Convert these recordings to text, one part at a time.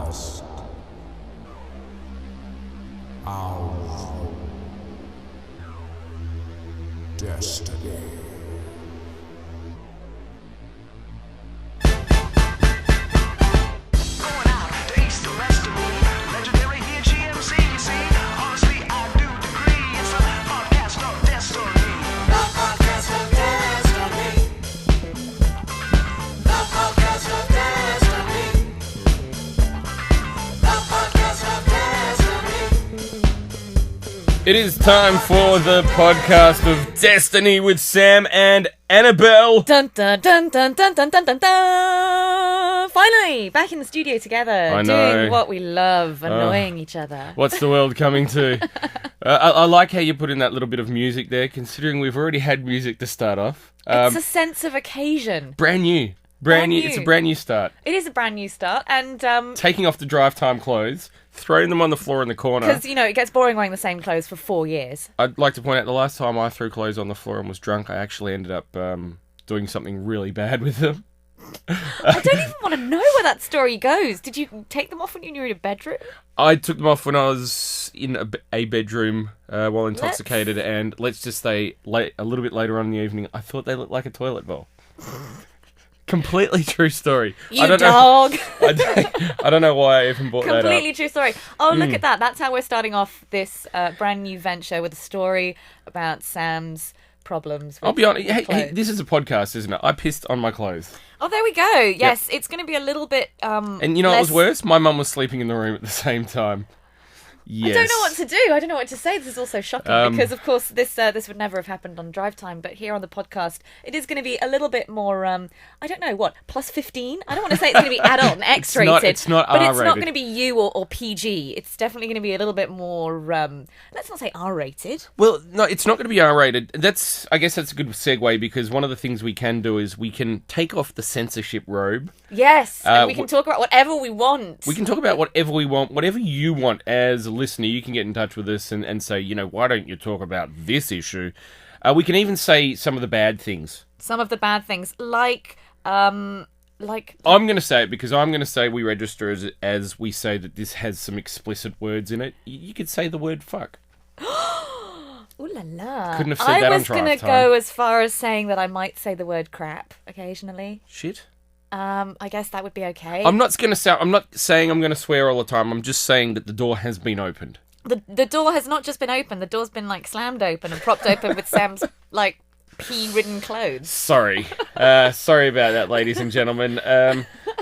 podcast of destiny. It is time for the podcast of Destiny with Sam and Annabelle. Dun dun dun dun dun dun dun dun dun! Finally, back in the studio together, I know. doing what we love, annoying each other. What's the world coming to? I like how you put in that little bit of music there, considering we've already had music to start off. It's a sense of occasion. Brand new. Brand new. It's a brand new start. It is a brand new start, and Taking off the drive time clothes, throwing them on the floor in the corner. because it gets boring wearing the same clothes for 4 years. I'd like to point out the last time I threw clothes on the floor and was drunk, I actually ended up doing something really bad with them. I don't even want to know where that story goes. Did you take them off when you were in a bedroom? I took them off when I was in a bedroom while intoxicated, and let's just say a little bit later on in the evening, I thought they looked like a toilet bowl. Completely true story. You dog. I don't know why I even brought that up. Completely true story. Oh, look at that. That's how we're starting off this brand new venture with a story about Sam's problems with I'll be honest. Hey, clothes. this is a podcast, isn't it? I pissed on my clothes. Oh, there we go. Yes, It's going to be a little bit And you know what was worse? My mum was sleeping in the room at the same time. Yes. I don't know what to do. I don't know what to say. This is also shocking because, of course, this would never have happened on drive time. But here on the podcast, it is going to be a little bit more. I don't know what plus 15. I don't want to say it's going to be adult and X rated. It's not but R-rated. it's not going to be U or PG. It's definitely going to be a little bit more. Let's not say R rated. Well, no, it's not going to be R-rated. I guess that's a good segue because one of the things we can do is we can take off the censorship robe. Yes, and we can talk about whatever we want. We can talk about whatever we want, whatever you want as a listener. You can get in touch with us and say, why don't you talk about this issue? We can even say some of the bad things. Some of the bad things, like. I'm going to say it because I'm going to say we register as we say that this has some explicit words in it. You could say the word fuck. Ooh la la. Couldn't have said that on I was drive going to time. go as far as saying that I might say the word crap occasionally. Shit. I guess that would be okay. I'm not saying I'm going to swear all the time. I'm just saying that the door has been opened. The door has not just been opened, the door's been slammed open and propped open with Sam's pea-ridden clothes. Sorry. Sorry about that, ladies and gentlemen.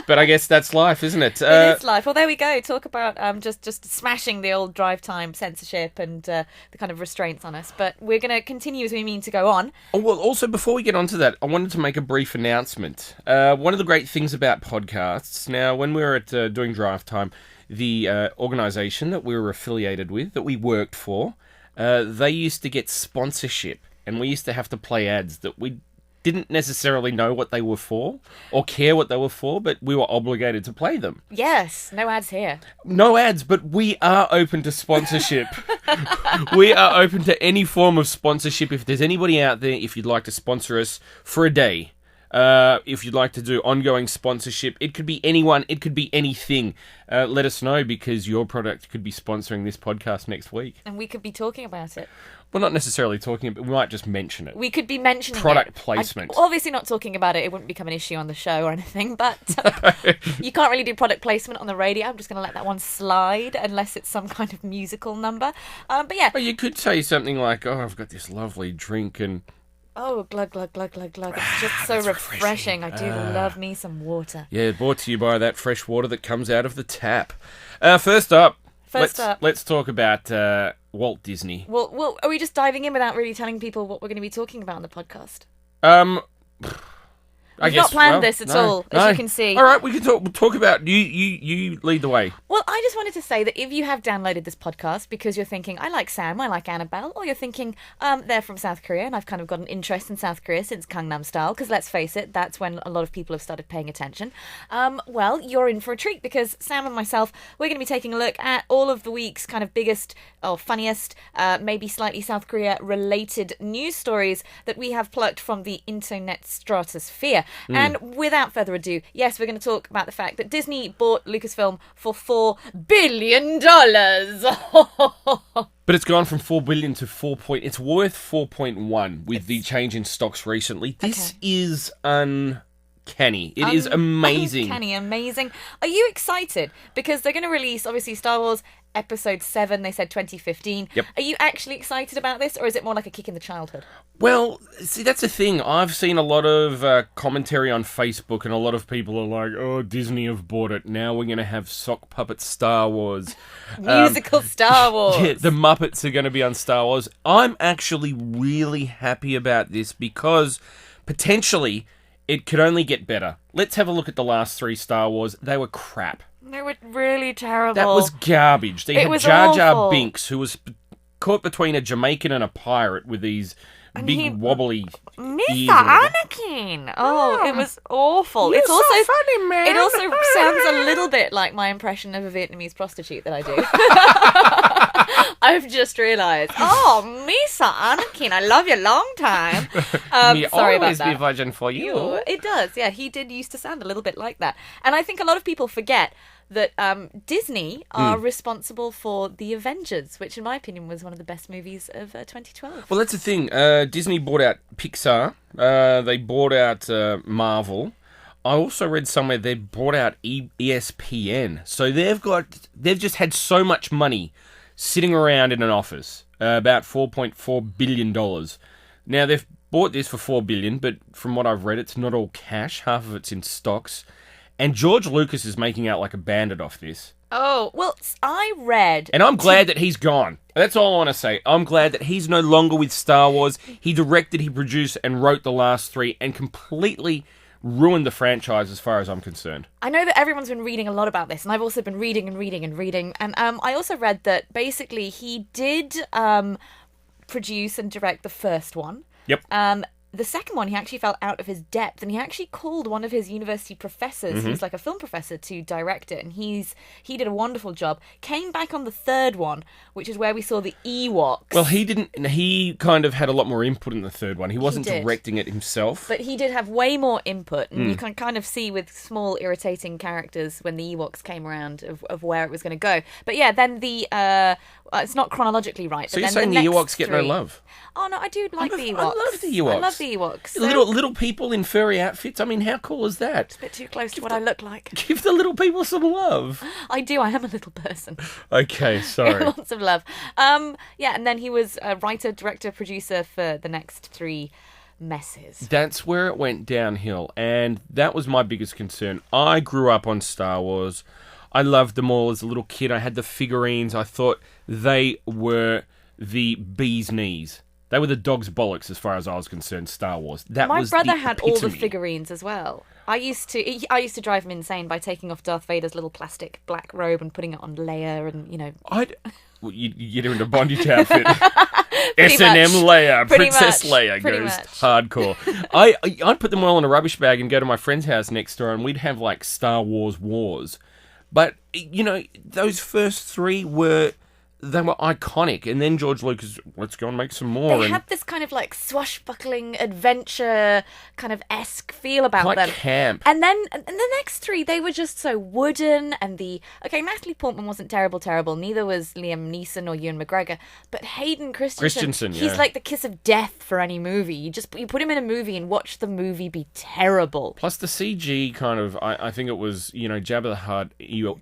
But I guess that's life, isn't it? It is life. Well, there we go. Talk about just smashing the old drive time censorship and the kind of restraints on us. But we're going to continue as we mean to go on. Oh, well, also, before we get onto that, I wanted to make a brief announcement. One of the great things about podcasts, now, when we were at doing drive time, the organisation that we were affiliated with, that we worked for, they used to get sponsorship, and we used to have to play ads that we didn't necessarily know what they were for or care what they were for, but we were obligated to play them. Yes, no ads here. No ads, but we are open to sponsorship. We are open to any form of sponsorship. If there's anybody out there, if you'd like to sponsor us for a day, if you'd like to do ongoing sponsorship, it could be anyone, it could be anything. Let us know because your product could be sponsoring this podcast next week. And we could be talking about it. Well, not necessarily talking, but we might just mention it. We could be mentioning Product it. placement. Obviously not talking about it. It wouldn't become an issue on the show or anything, but you can't really do product placement on the radio. I'm just going to let that one slide unless it's some kind of musical number. But yeah. Well, you could say something like, I've got this lovely drink and... Oh, glug, glug, glug, glug, glug. It's just so refreshing. I do love me some water. Yeah, brought to you by that fresh water that comes out of the tap. First up, let's talk about Walt Disney. Well, are we just diving in without really telling people what we're going to be talking about on the podcast? We've not planned this at all, as you can see. All right, we can talk about you lead the way. Well, I just wanted to say that if you have downloaded this podcast because you're thinking, I like Sam, I like Annabelle, or you're thinking, they're from South Korea and I've kind of got an interest in South Korea since Gangnam Style, because let's face it, that's when a lot of people have started paying attention. Well, you're in for a treat because Sam and myself, we're going to be taking a look at all of the week's kind of biggest or funniest, maybe slightly South Korea related news stories that we have plucked from the internet stratosphere. And without further ado, yes, we're going to talk about the fact that Disney bought Lucasfilm for $4 billion. But it's gone from 4 billion to 4 point. It's worth 4.1 with the change in stocks recently. This is uncanny. It is amazing. Uncanny, amazing. Are you excited? Because they're going to release, obviously, Star Wars Episode 7, they said 2015. Yep. Are you actually excited about this, or is it more like a kick in the childhood? Well, see, that's the thing. I've seen a lot of commentary on Facebook, and a lot of people are like, oh, Disney have bought it. Now we're going to have sock puppet Star Wars. Musical Star Wars. Yeah, the Muppets are going to be on Star Wars. I'm actually really happy about this because potentially it could only get better. Let's have a look at the last 3 Star Wars. They were crap. They were really terrible. That was garbage. They had Jar Jar Binks, who was caught between a Jamaican and a pirate with these big wobbly Mr. ears. Anakin. Oh, it was awful. You're It's so also funny, man. It also sounds a little bit like my impression of a Vietnamese prostitute that I do. I've just realised. Oh, Mr. Anakin, I love you long time. Sorry about that. Be virgin for you. It does, yeah. He did used to sound a little bit like that. And I think a lot of people forget that Disney are responsible for The Avengers, which in my opinion was one of the best movies of 2012. Well, that's the thing. Disney bought out Pixar. They bought out Marvel. I also read somewhere they bought out ESPN. So they've just had so much money sitting around in an office, about $4.4 billion. Now, they've bought this for $4 billion, but from what I've read, it's not all cash. Half of it's in stocks. And George Lucas is making out like a bandit off this. Oh, well, I read... And I'm glad that he's gone. That's all I want to say. I'm glad that he's no longer with Star Wars. He directed, he produced, and wrote the last 3 and completely ruined the franchise as far as I'm concerned. I know that everyone's been reading a lot about this, and I've also been reading. And I also read that basically he did produce and direct the first one. Yep. The second one, he actually fell out of his depth, and he actually called one of his university professors, who's like a film professor, to direct it, and he did a wonderful job. Came back on the third one, which is where we saw the Ewoks. Well, he kind of had a lot more input in the third one. He wasn't directing it himself. But he did have way more input, and you can kind of see with small irritating characters when the Ewoks came around of where it was going to go. But yeah, then it's not chronologically right. So but you're then saying the Ewoks get no love? Oh no, I do like the Ewoks. I love the Ewoks. I love the Ewoks. Little people in furry outfits. I mean, how cool is that? It's a bit too close to what I look like. Give the little people some love. I do. I am a little person. Okay, sorry. Lots of love. Yeah, and then he was a writer, director, producer for the next 3 messes. That's where it went downhill, and that was my biggest concern. I grew up on Star Wars. I loved them all as a little kid. I had the figurines. I thought they were the bee's knees. They were the dog's bollocks as far as I was concerned, Star Wars. My brother had all the figurines as well. I used to drive him insane by taking off Darth Vader's little plastic black robe and putting it on Leia, and you get her in a bondage outfit. S&M Leia, Princess Leia goes hardcore. I'd put them all in a rubbish bag and go to my friend's house next door, and we'd have like Star Wars wars. But those first 3 were iconic, and then George Lucas, let's go and make some more. They had this kind of like swashbuckling adventure kind of esque feel about quite them. Camp. And then the next 3, they were just so wooden. And Natalie Portman wasn't terrible. Neither was Liam Neeson or Ewan McGregor. But Hayden Christensen, he's like the kiss of death for any movie. You put him in a movie and watch the movie be terrible. Plus the CG kind of, I think it was Jabba the Hutt. You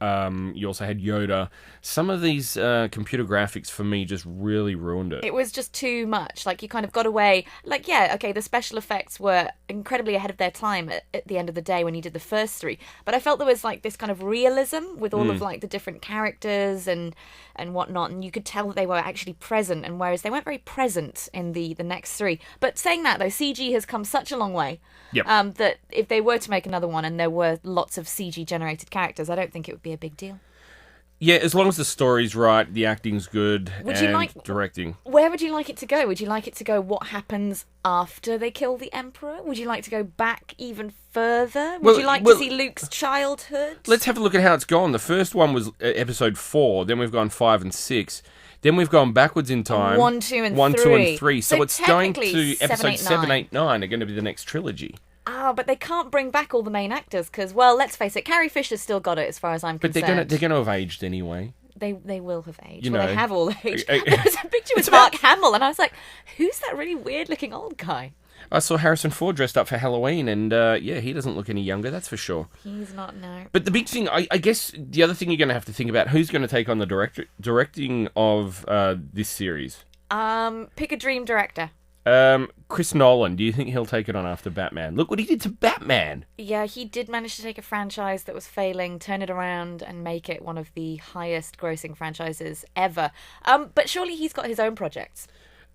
also had Yoda. Some of these computer graphics for me just really ruined it. It was just too much. Like, you kind of got away. Like, yeah, okay, the special effects were incredibly ahead of their time at the end of the day when you did the first 3. But I felt there was like this kind of realism with all of like the different characters and whatnot, and you could tell that they were actually present. And whereas they weren't very present in the next 3. But saying that though, CG has come such a long way. Yep. That if they were to make another one and there were lots of CG generated characters, I don't think it would be a big deal. Yeah, as long as the story's right, the acting's good, directing. Where would you like it to go? Would you like it to go what happens after they kill the Emperor? Would you like to go back even further? Would you like to see Luke's childhood? Let's have a look at how it's gone. The first one was episode 4, then we've gone 5 and 6. Then we've gone backwards in time. 1, 2, and 3. So it's going to episode 7, 8, 9 are going to be the next trilogy. But they can't bring back all the main actors because, well, let's face it, Carrie Fisher's still got it as far as I'm But concerned. they're gonna have aged anyway. They will have aged. You Well, know. they have all aged. I- There was a picture with Mark Hamill, and I was like, who's that really weird-looking old guy? I saw Harrison Ford dressed up for Halloween, and he doesn't look any younger, that's for sure. He's not, no. But the big thing, I guess, the other thing you're going to have to think about, who's going to take on the directing of this series? Pick a dream director. Chris Nolan, do you think he'll take it on after Batman? Look what he did to Batman. Yeah, he did manage to take a franchise that was failing, turn it around, and make it one of the highest-grossing franchises ever. But surely he's got his own projects.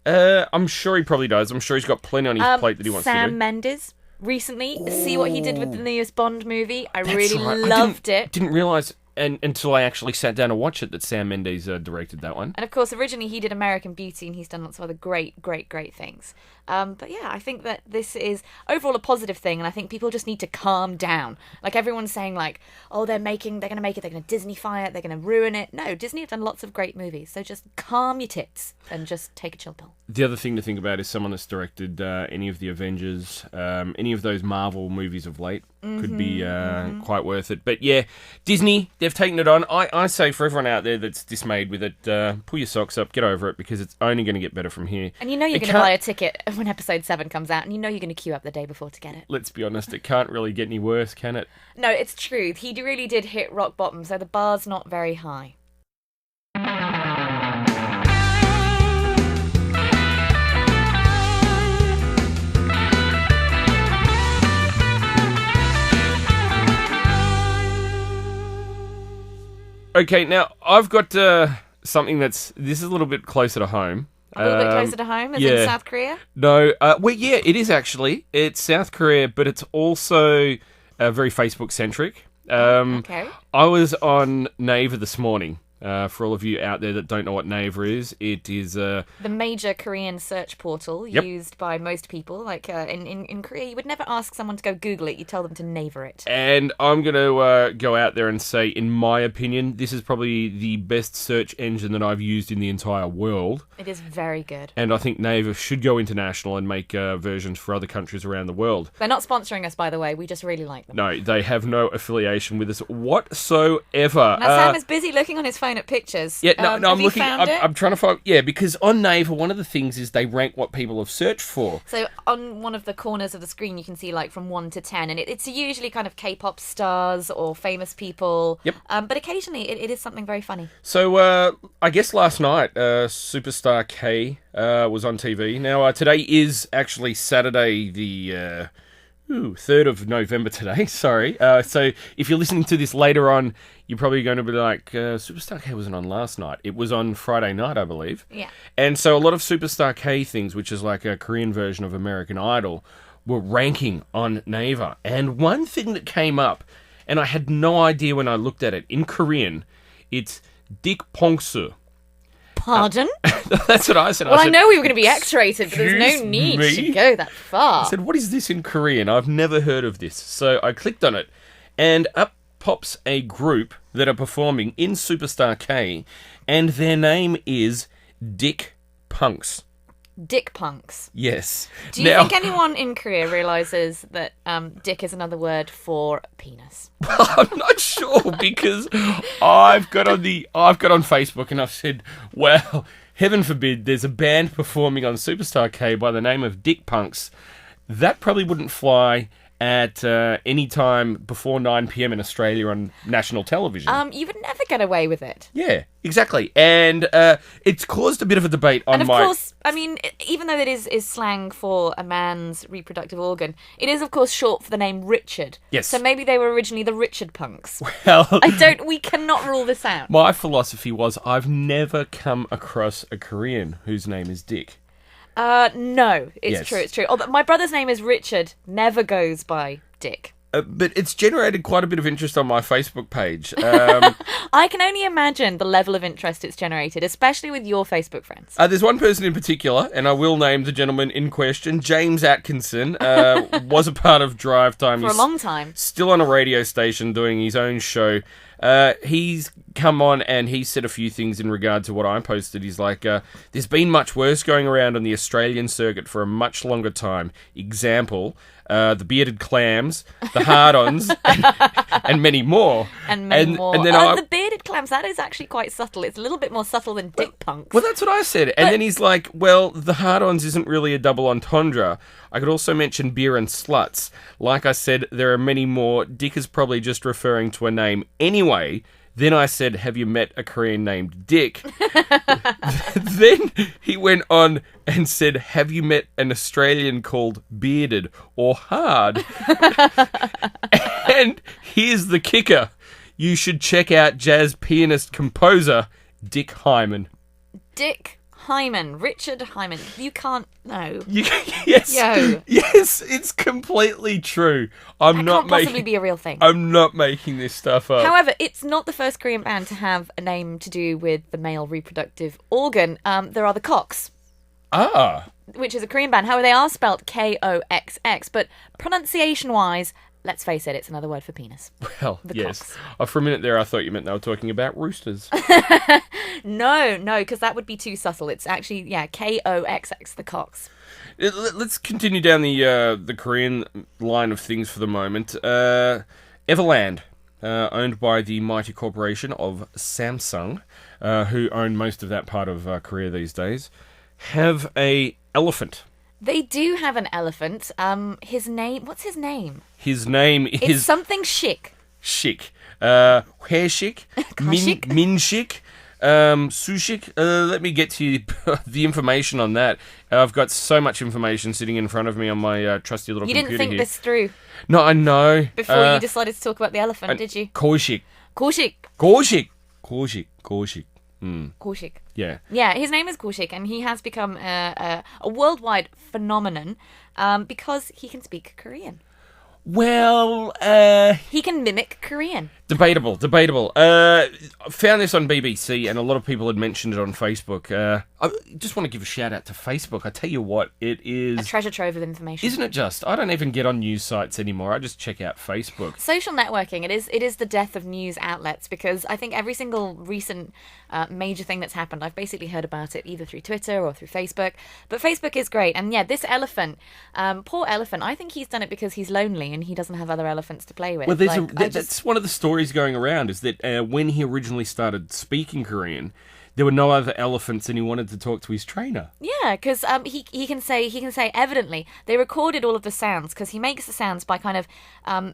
I'm sure he probably does. I'm sure he's got plenty on his plate that he wants to do. Sam Mendes, recently, see what he did with the newest Bond movie. I That's really right. loved it. Didn't realise until I actually sat down and watched it that Sam Mendes directed that one. And of course, originally he did American Beauty, and he's done lots of other great things. But yeah, I think that this is overall a positive thing, and I think people just need to calm down. Like everyone's saying, like, oh, they're going to make it, they're going to Disney-fy it, they're going to ruin it. No, Disney have done lots of great movies, so just calm your tits and just take a chill pill. The other thing to think about is someone that's directed any of the Avengers, any of those Marvel movies of late could be quite worth it. But yeah, Disney, they've taken it on. I say for everyone out there that's dismayed with it, pull your socks up, get over it, because it's only going to get better from here. And you know you're going to buy a ticket when episode 7 comes out, and you know you're going to queue up the day before to get it. Let's be honest, it can't really get any worse, can it? No, it's true. He really did hit rock bottom, so the bar's not very high. Okay, now I've got something this is a little bit closer to home. A little bit closer to home, as in South Korea? No, well, yeah, it is actually. It's South Korea, but it's also very Facebook-centric. Okay. I was on Naver this morning. For all of you out there that don't know what Naver is, it is... the major Korean search portal used by most people. Like, in Korea, you would never ask someone to go Google it. You tell them to Naver it. And I'm going to go out there and say, in my opinion, this is probably the best search engine that I've used in the entire world. It is very good. And I think Naver should go international and make versions for other countries around the world. They're not sponsoring us, by the way. We just really like them. No, they have no affiliation with us whatsoever. Now, Sam is busy looking on his phone at pictures. Yeah, no, I'm looking. Found it? I'm trying to find. Yeah, because on Naver, one of the things is they rank what people have searched for. So on one of the corners of the screen, you can see like from 1 to 10, and it's usually kind of K-pop stars or famous people. Yep. But occasionally, it is something very funny. So I guess last night, Superstar K was on TV. Now today is actually Saturday, the 3rd of November today. Sorry. So if you're listening to this later on, you're probably going to be like, Superstar K wasn't on last night. It was on Friday night, I believe. Yeah. And so a lot of Superstar K things, which is like a Korean version of American Idol, were ranking on Naver. And one thing that came up, and I had no idea when I looked at it, in Korean, it's Dik Pongsu. Pardon? That's what I said. Well, I said, know we were going to be X-rated, but there's "Excuse no need me?" to go that far. I said, what is this in Korean? I've never heard of this. So I clicked on it, and up pops a group that are performing in Superstar K, and their name is Dick Punks. Dick punks. Yes. Do you think anyone in Korea realises that dick is another word for penis? I'm not sure, because I've got on Facebook and I've said, well, heaven forbid there's a band performing on Superstar K by the name of Dick Punks. That probably wouldn't fly at any time before 9 p.m. in Australia on national television. You would never get away with it. Yeah, exactly. And it's caused a bit of a debate on And of course, I mean, even though it is slang for a man's reproductive organ, it is of course short for the name Richard. Yes. So maybe they were originally the Richard punks. Well, We cannot rule this out. my philosophy was I've never come across a Korean whose name is Dick. No, it's Yes. true. Oh, but my brother's name is Richard, never goes by Dick. But it's generated quite a bit of interest on my Facebook page. I can only imagine the level of interest it's generated, especially with your Facebook friends. There's one person in particular, and I will name the gentleman in question, James Atkinson, was a part of Drive Time. For a long time. Still on a radio station doing his own show. He's come on and he said a few things in regard to what I posted. He's like, there's been much worse going around on the Australian circuit for a much longer time. Example, the bearded clams, the hard-ons, and many more. And many more. And then the bearded clams, that is actually quite subtle. It's a little bit more subtle than dick punks. Well, that's what I said. And then he's like, well, the hard-ons isn't really a double entendre. I could also mention beer and sluts. Like I said, there are many more. Dick is probably just referring to a name anyway. Then I said, have you met a Korean named Dick? Then he went on and said, have you met an Australian called Bearded or Hard? And here's the kicker. You should check out jazz pianist composer Dick Hyman. Dick Hyman. Richard Hyman. You can't know. Yes. Yo. Yes, it's completely true. That can't possibly be a real thing. I'm not making this stuff up. However, it's not the first Korean band to have a name to do with the male reproductive organ. There are the Cox. Ah. Which is a Korean band. However, they are spelt Koxx, but pronunciation-wise, let's face it, it's another word for penis. Well, The yes. Cox. For a minute there, I thought you meant they were talking about roosters. No, because that would be too subtle. It's actually, Koxx, the Cox. Let's continue down the Korean line of things for the moment. Everland, owned by the mighty corporation of Samsung, who own most of that part of Korea these days, have a elephant. They do have an elephant. What's his name? His name It's is something chic. Shik. Hairshik. Kashik? Minshik. Sushik. Let me get to you the information on that. I've got so much information sitting in front of me on my trusty little You computer didn't think here. this through No, I know. before you decided to talk about the elephant, did you? Koshik. Kaushik. Koshik. Kaushik. Yeah. Yeah, his name is Kaushik, and he has become a worldwide phenomenon because he can speak Korean. Well, He can mimic Korean. debatable. Found this on BBC, and a lot of people had mentioned it on Facebook. I just want to give a shout out to Facebook. I tell you what, it is A treasure trove of information. Isn't it just? I don't even get on news sites anymore. I just check out Facebook. Social networking, it is the death of news outlets, because I think every single recent major thing that's happened, I've basically heard about it either through Twitter or through Facebook. But Facebook is great. And yeah, this elephant, poor elephant, I think he's done it because he's lonely and he doesn't have other elephants to play with. Well, that's one of the stories going around, is that when he originally started speaking Korean, there were no other elephants, and he wanted to talk to his trainer. Yeah, because he can say evidently they recorded all of the sounds, because he makes the sounds by kind of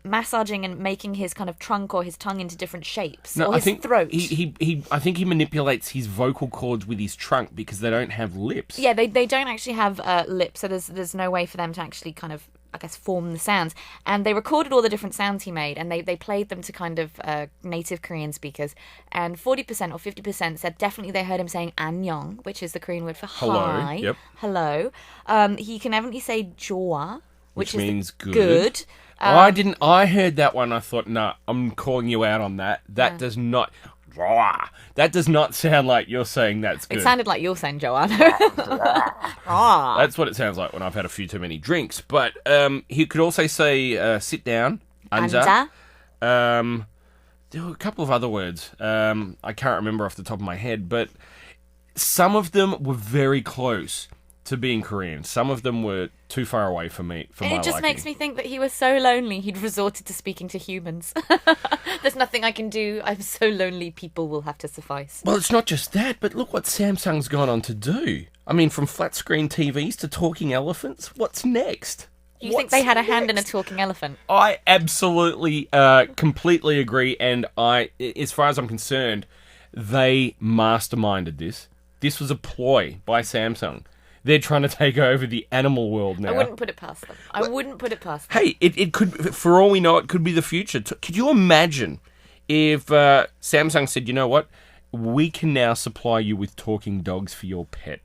massaging and making his kind of trunk or his tongue into different shapes, or his throat. I think he manipulates his vocal cords with his trunk because they don't have lips. Yeah, they don't actually have lips, so there's no way for them to actually kind of, I guess, form the sounds. And they recorded all the different sounds he made, and they played them to kind of native Korean speakers. And 40% or 50% said definitely they heard him saying annyeong, which is the Korean word for hi. Yep. Hello. He can evidently say joa, which means is good. I heard that one. I thought, nah, I'm calling you out on that. That does not. That does not sound like you're saying that's good. It sounded like you're saying Joanna. That's what it sounds like when I've had a few too many drinks. But he could also say sit down, anja. There were a couple of other words. I can't remember off the top of my head, but some of them were very close to being Korean. Some of them were too far away for me. It just makes me think that he was so lonely he'd resorted to speaking to humans. There's nothing I can do. I'm so lonely, people will have to suffice. Well, it's not just that, but look what Samsung's gone on to do. I mean, from flat screen TVs to talking elephants, what's next? You think they had a hand in a talking elephant? I absolutely, completely agree, and as far as I'm concerned, they masterminded this. This was a ploy by Samsung. They're trying to take over the animal world now. I wouldn't put it past them. I wouldn't put it past them. Hey, it could, for all we know, it could be the future. Could you imagine if Samsung said, you know what, we can now supply you with talking dogs for your pet?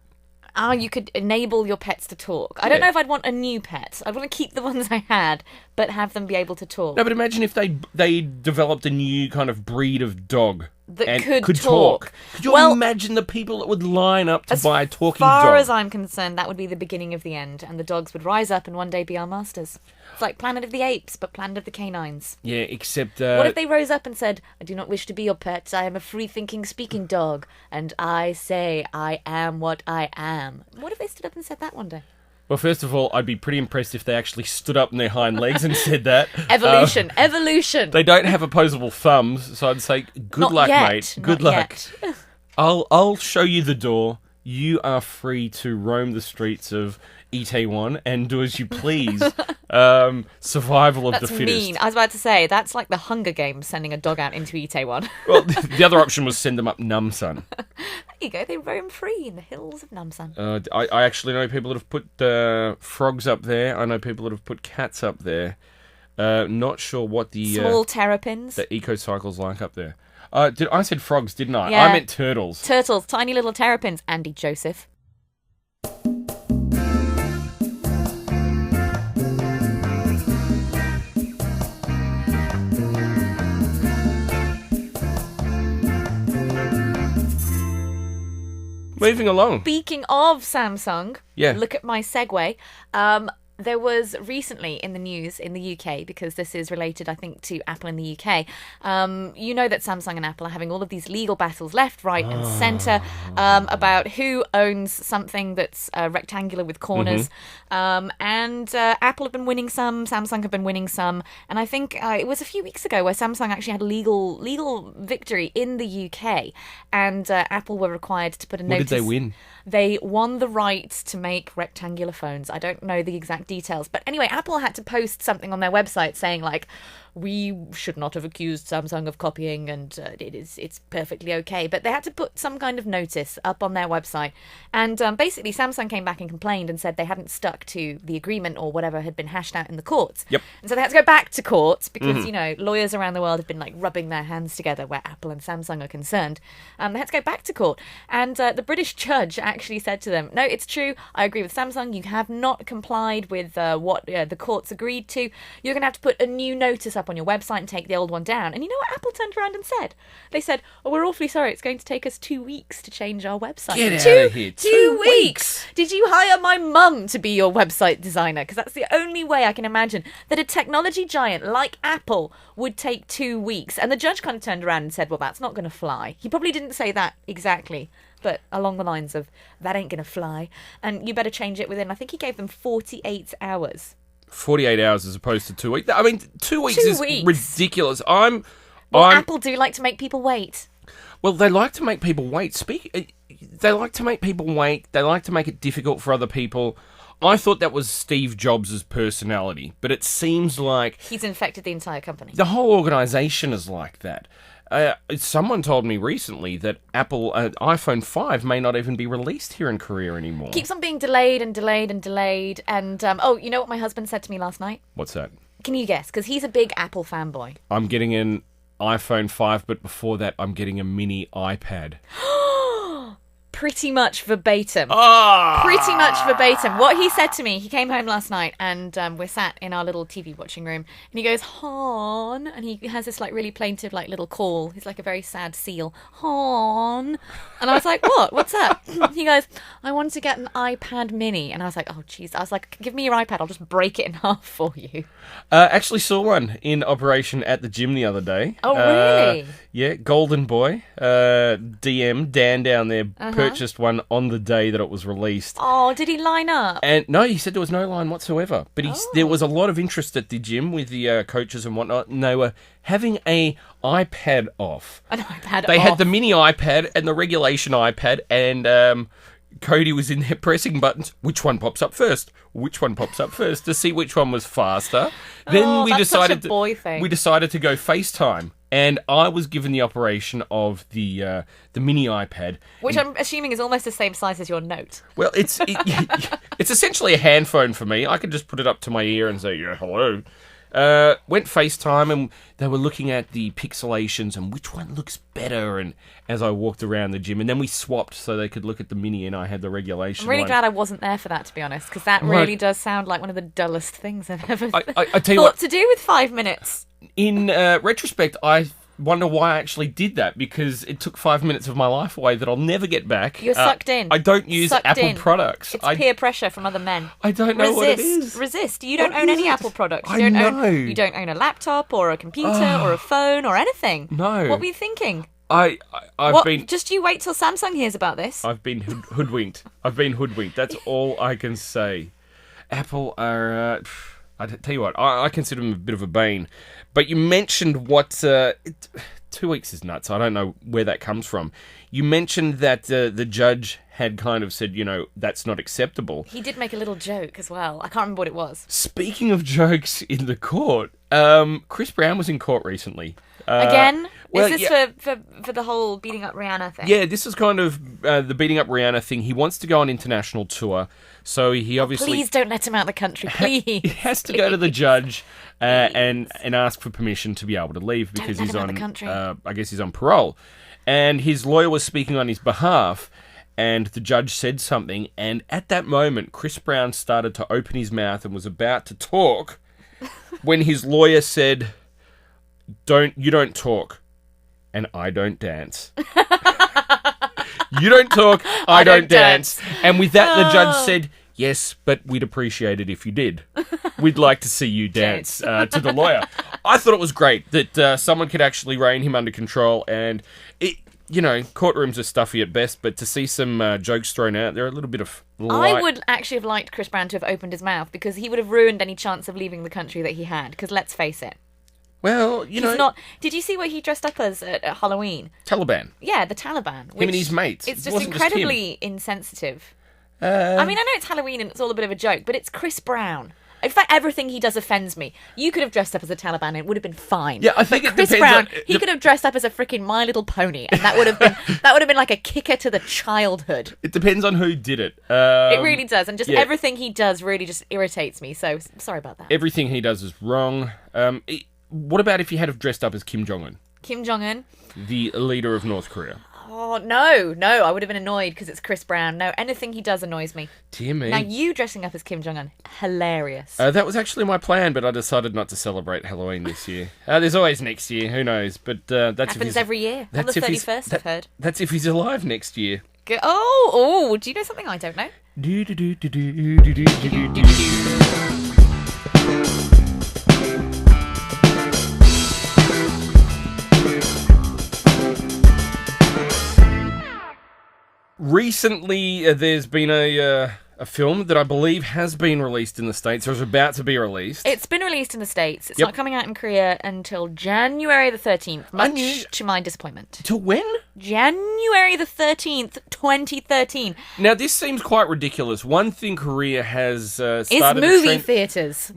You could enable your pets to talk. I don't know if I'd want a new pet. I'd want to keep the ones I had, but have them be able to talk. No, but imagine if they developed a new kind of breed of dog that and could talk. Could you Well, imagine the people that would line up to buy a talking As far dog? as I'm concerned, that would be the beginning of the end, and the dogs would rise up and one day be our masters. It's like Planet of the Apes, but Planet of the Canines. Yeah, except... What if they rose up and said, I do not wish to be your pet, I am a free-thinking, speaking dog, and I say I am what I am. What if they stood up and said that one day? Well, first of all, I'd be pretty impressed if they actually stood up on their hind legs and said that. Evolution. They don't have opposable thumbs, so I'd say, good Not luck, yet, mate. not Good luck. yet. I'll show you the door. You are free to roam the streets of Itaewon and do as you please. Survival of That's the fittest. mean. I was about to say, that's like the Hunger Games sending a dog out into Itaewon. Well, the other option was send them up Namsan. There you go, they roam free in the hills of Namsan. I actually know people that have put frogs up there. I know people that have put cats up there. Not sure what the Small terrapins. the eco-cycle's like up there. I said frogs, didn't I? Yeah. I meant turtles. Turtles, tiny little terrapins. Andy Joseph. Moving along. Speaking of Samsung, Yeah. look at my segue. There was recently in the news in the UK, because this is related, I think, to Apple in the UK. You know that Samsung and Apple are having all of these legal battles left, right, and centre about who owns something that's rectangular with corners. And Apple have been winning some, Samsung have been winning some, and I think it was a few weeks ago where Samsung actually had a legal victory in the UK, and Apple were required to put a What notice. did they win? They won the right to make rectangular phones. I don't know the exact details. But anyway, Apple had to post something on their website saying, like, we should not have accused Samsung of copying, and it's perfectly okay. But they had to put some kind of notice up on their website. And basically, Samsung came back and complained and said they hadn't stuck to the agreement or whatever had been hashed out in the courts. Yep. And so they had to go back to court because, you know, lawyers around the world have been, like, rubbing their hands together where Apple and Samsung are concerned. They had to go back to court. And the British judge actually said to them, no, it's true, I agree with Samsung, you have not complied with what the courts agreed to. You're going to have to put a new notice up on your website and take the old one down. And you know what Apple turned around and said? They said, oh, we're awfully sorry, it's going to take us 2 weeks to change our website. Get out of here. 2 weeks! Did you hire my mum to be your website designer? Because that's the only way I can imagine that a technology giant like Apple would take 2 weeks. And the judge kind of turned around and said, well, that's not going to fly. He probably didn't say that exactly, but along the lines of, that ain't going to fly. And you better change it within, I think he gave them 48 hours. 48 hours as opposed to 2 weeks. I mean, 2 weeks 2 is weeks. ridiculous. Well, Apple do like to make people wait. Well, they like to make people wait. They like to make people wait. They like to make it difficult for other people. I thought that was Steve Jobs' personality, but it seems like He's infected the entire company. the whole organisation is like that. Someone told me recently that Apple iPhone 5 may not even be released here in Korea anymore. Keeps on being delayed and delayed and delayed. And, oh, you know what my husband said to me last night? What's that? Can you guess? Because he's a big Apple fanboy. I'm getting an iPhone 5, but before that, I'm getting a mini iPad. Pretty much verbatim. Ah! Pretty much verbatim. What he said to me, he came home last night and we're sat in our little TV watching room and he goes, Han, and he has this like really plaintive like little call. He's like a very sad seal. Han. And I was like, what? What's that? He goes, I want to get an iPad mini. And I was like, oh jeez. I was like, give me your iPad. I'll just break it in half for you. Actually saw one in operation at the gym the other day. Oh, really? Yeah, Golden Boy, DM, Dan down there, purchased one on the day that it was released. Oh, did he line up? And no, he said there was no line whatsoever. But there was a lot of interest at the gym with the coaches and whatnot, and they were having a iPad off. An iPad They off. had the mini iPad and the regulation iPad, and Cody was in there pressing buttons. Which one pops up first? Which one pops up first? To see which one was faster. Then we that's such a decided boy thing. we decided to go FaceTime, and I was given the operation of the mini iPad. Which I'm assuming is almost the same size as your Note. Well, it's essentially a hand phone for me. I could just put it up to my ear and say, yeah, hello. Went FaceTime, and they were looking at the pixelations and which one looks better, and as I walked around the gym, and then we swapped so they could look at the mini and I had the regulation I'm really one. glad I wasn't there for that, to be honest, because that Right. really does sound like one of the dullest things I've ever I tell you thought what, to do with 5 minutes. in retrospect, I wonder why I actually did that, because it took 5 minutes of my life away that I'll never get back. You're sucked in. I don't use Sucked Apple in. products. It's peer pressure from other men. I don't know what it is. Resist. You don't What own is any it? Apple products. I know. You don't own a laptop or a computer or a phone or anything. No. What were you thinking? I've What? been Just you wait till Samsung hears about this. I've been hoodwinked. I've been hoodwinked. That's all I can say. Apple are. I tell you what, I consider them a bit of a bane. But you mentioned what 2 weeks is nuts. I don't know where that comes from. You mentioned that the judge had kind of said, that's not acceptable. He did make a little joke as well. I can't remember what it was. Speaking of jokes in the court, Chris Brown was in court recently. Again? well, Is this for the whole beating up Rihanna thing? Yeah, this is kind of the beating up Rihanna thing. He wants to go on international tour, so he obviously... Please don't let him out of the country, please. He has to go to the judge and ask for permission to be able to leave because let he's him out on, the country. I guess he's on parole. And his lawyer was speaking on his behalf, and the judge said something, and at that moment, Chris Brown started to open his mouth and was about to talk when his lawyer said, You don't talk, and I don't dance. You don't talk, I don't dance. And with that, the judge said, yes, but we'd appreciate it if you did. We'd like to see you dance to the lawyer. I thought it was great that someone could actually rein him under control. And, courtrooms are stuffy at best, but to see some jokes thrown out, they're a little bit of light. I would actually have liked Chris Brown to have opened his mouth because he would have ruined any chance of leaving the country that he had. Because let's face it. Well, He's not. Did you see what he dressed up as at Halloween? Taliban. Yeah, the Taliban. Him and his mates. It's It just wasn't incredibly insensitive. I mean, I know it's Halloween and it's all a bit of a joke, but it's Chris Brown. In fact, everything he does offends me. You could have dressed up as a Taliban and it would have been fine. Yeah, I think but it Chris depends Brown, on- he could have dressed up as a freaking My Little Pony, and that would have been like a kicker to the childhood. It depends on who did it. It really does, and just yeah. everything he does really just irritates me. So sorry about that. Everything he does is wrong. What about if he had have dressed up as Kim Jong-un, Kim Jong-un. the leader of North Korea? Oh, no, I would have been annoyed because it's Chris Brown. No, anything he does annoys me. Dear me. Now, you dressing up as Kim Jong-un, hilarious. That was actually my plan, but I decided not to celebrate Halloween this year. There's always next year, who knows? But that's if Happens he's, every year. On the that's if he's- 31st, I've heard. That's if he's alive next year. Oh, do you know something I don't know? Recently, there's been a film that I believe has been released in the States, or is about to be released. It's been released in the States. It's Yep. not coming out in Korea until January the 13th, much to my disappointment. To when? January the 13th, 2013. Now, this seems quite ridiculous. One thing Korea has started It's a movie trend... theatres,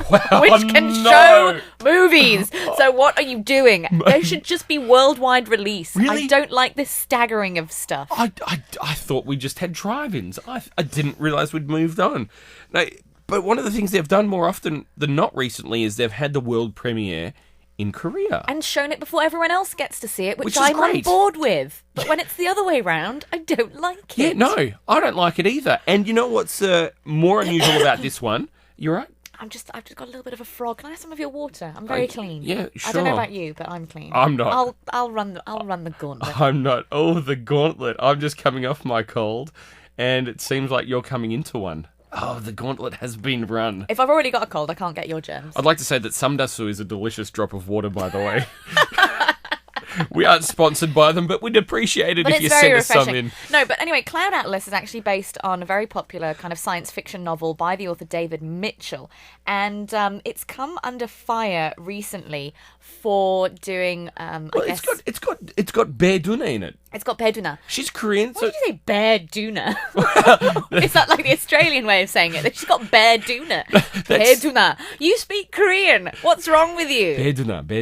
Wow, which can no. show movies. So what are you doing? There should just be worldwide release. Really? I don't like this staggering of stuff. I thought we just had drive-ins. I didn't realise we'd moved on. No, but one of the things they've done more often than not recently is they've had the world premiere in Korea. And shown it before everyone else gets to see it, which Which is I'm on great. board with. But when it's the other way round, I don't like Yeah, it. no, I don't like it either. And you know what's more unusual about this one? You're right. I've just got a little bit of a frog. Can I have some of your water? I'm very clean. yeah, I don't know sure. about you, but I'm clean. I'm not. I'll run the gauntlet. I'm not. Oh, the gauntlet. I'm just coming off my cold, and it seems like you're coming into one. Oh, the gauntlet has been run. If I've already got a cold, I can't get your germs. I'd like to say that samdasu is a delicious drop of water, by the way. We aren't sponsored by them, but we'd appreciate it But if it's you very sent us some refreshing. in. No, but anyway, Cloud Atlas is actually based on a very popular kind of science fiction novel by the author David Mitchell, and it's come under fire recently for doing. Well, I guess it's got Bear Duna in it. it's got Beduna. She's Korean, Why so did you say Bear Duna? Is that like the Australian way of saying it? She's got Bear Duna. Bear Duna. You speak Korean. What's wrong with you? Bear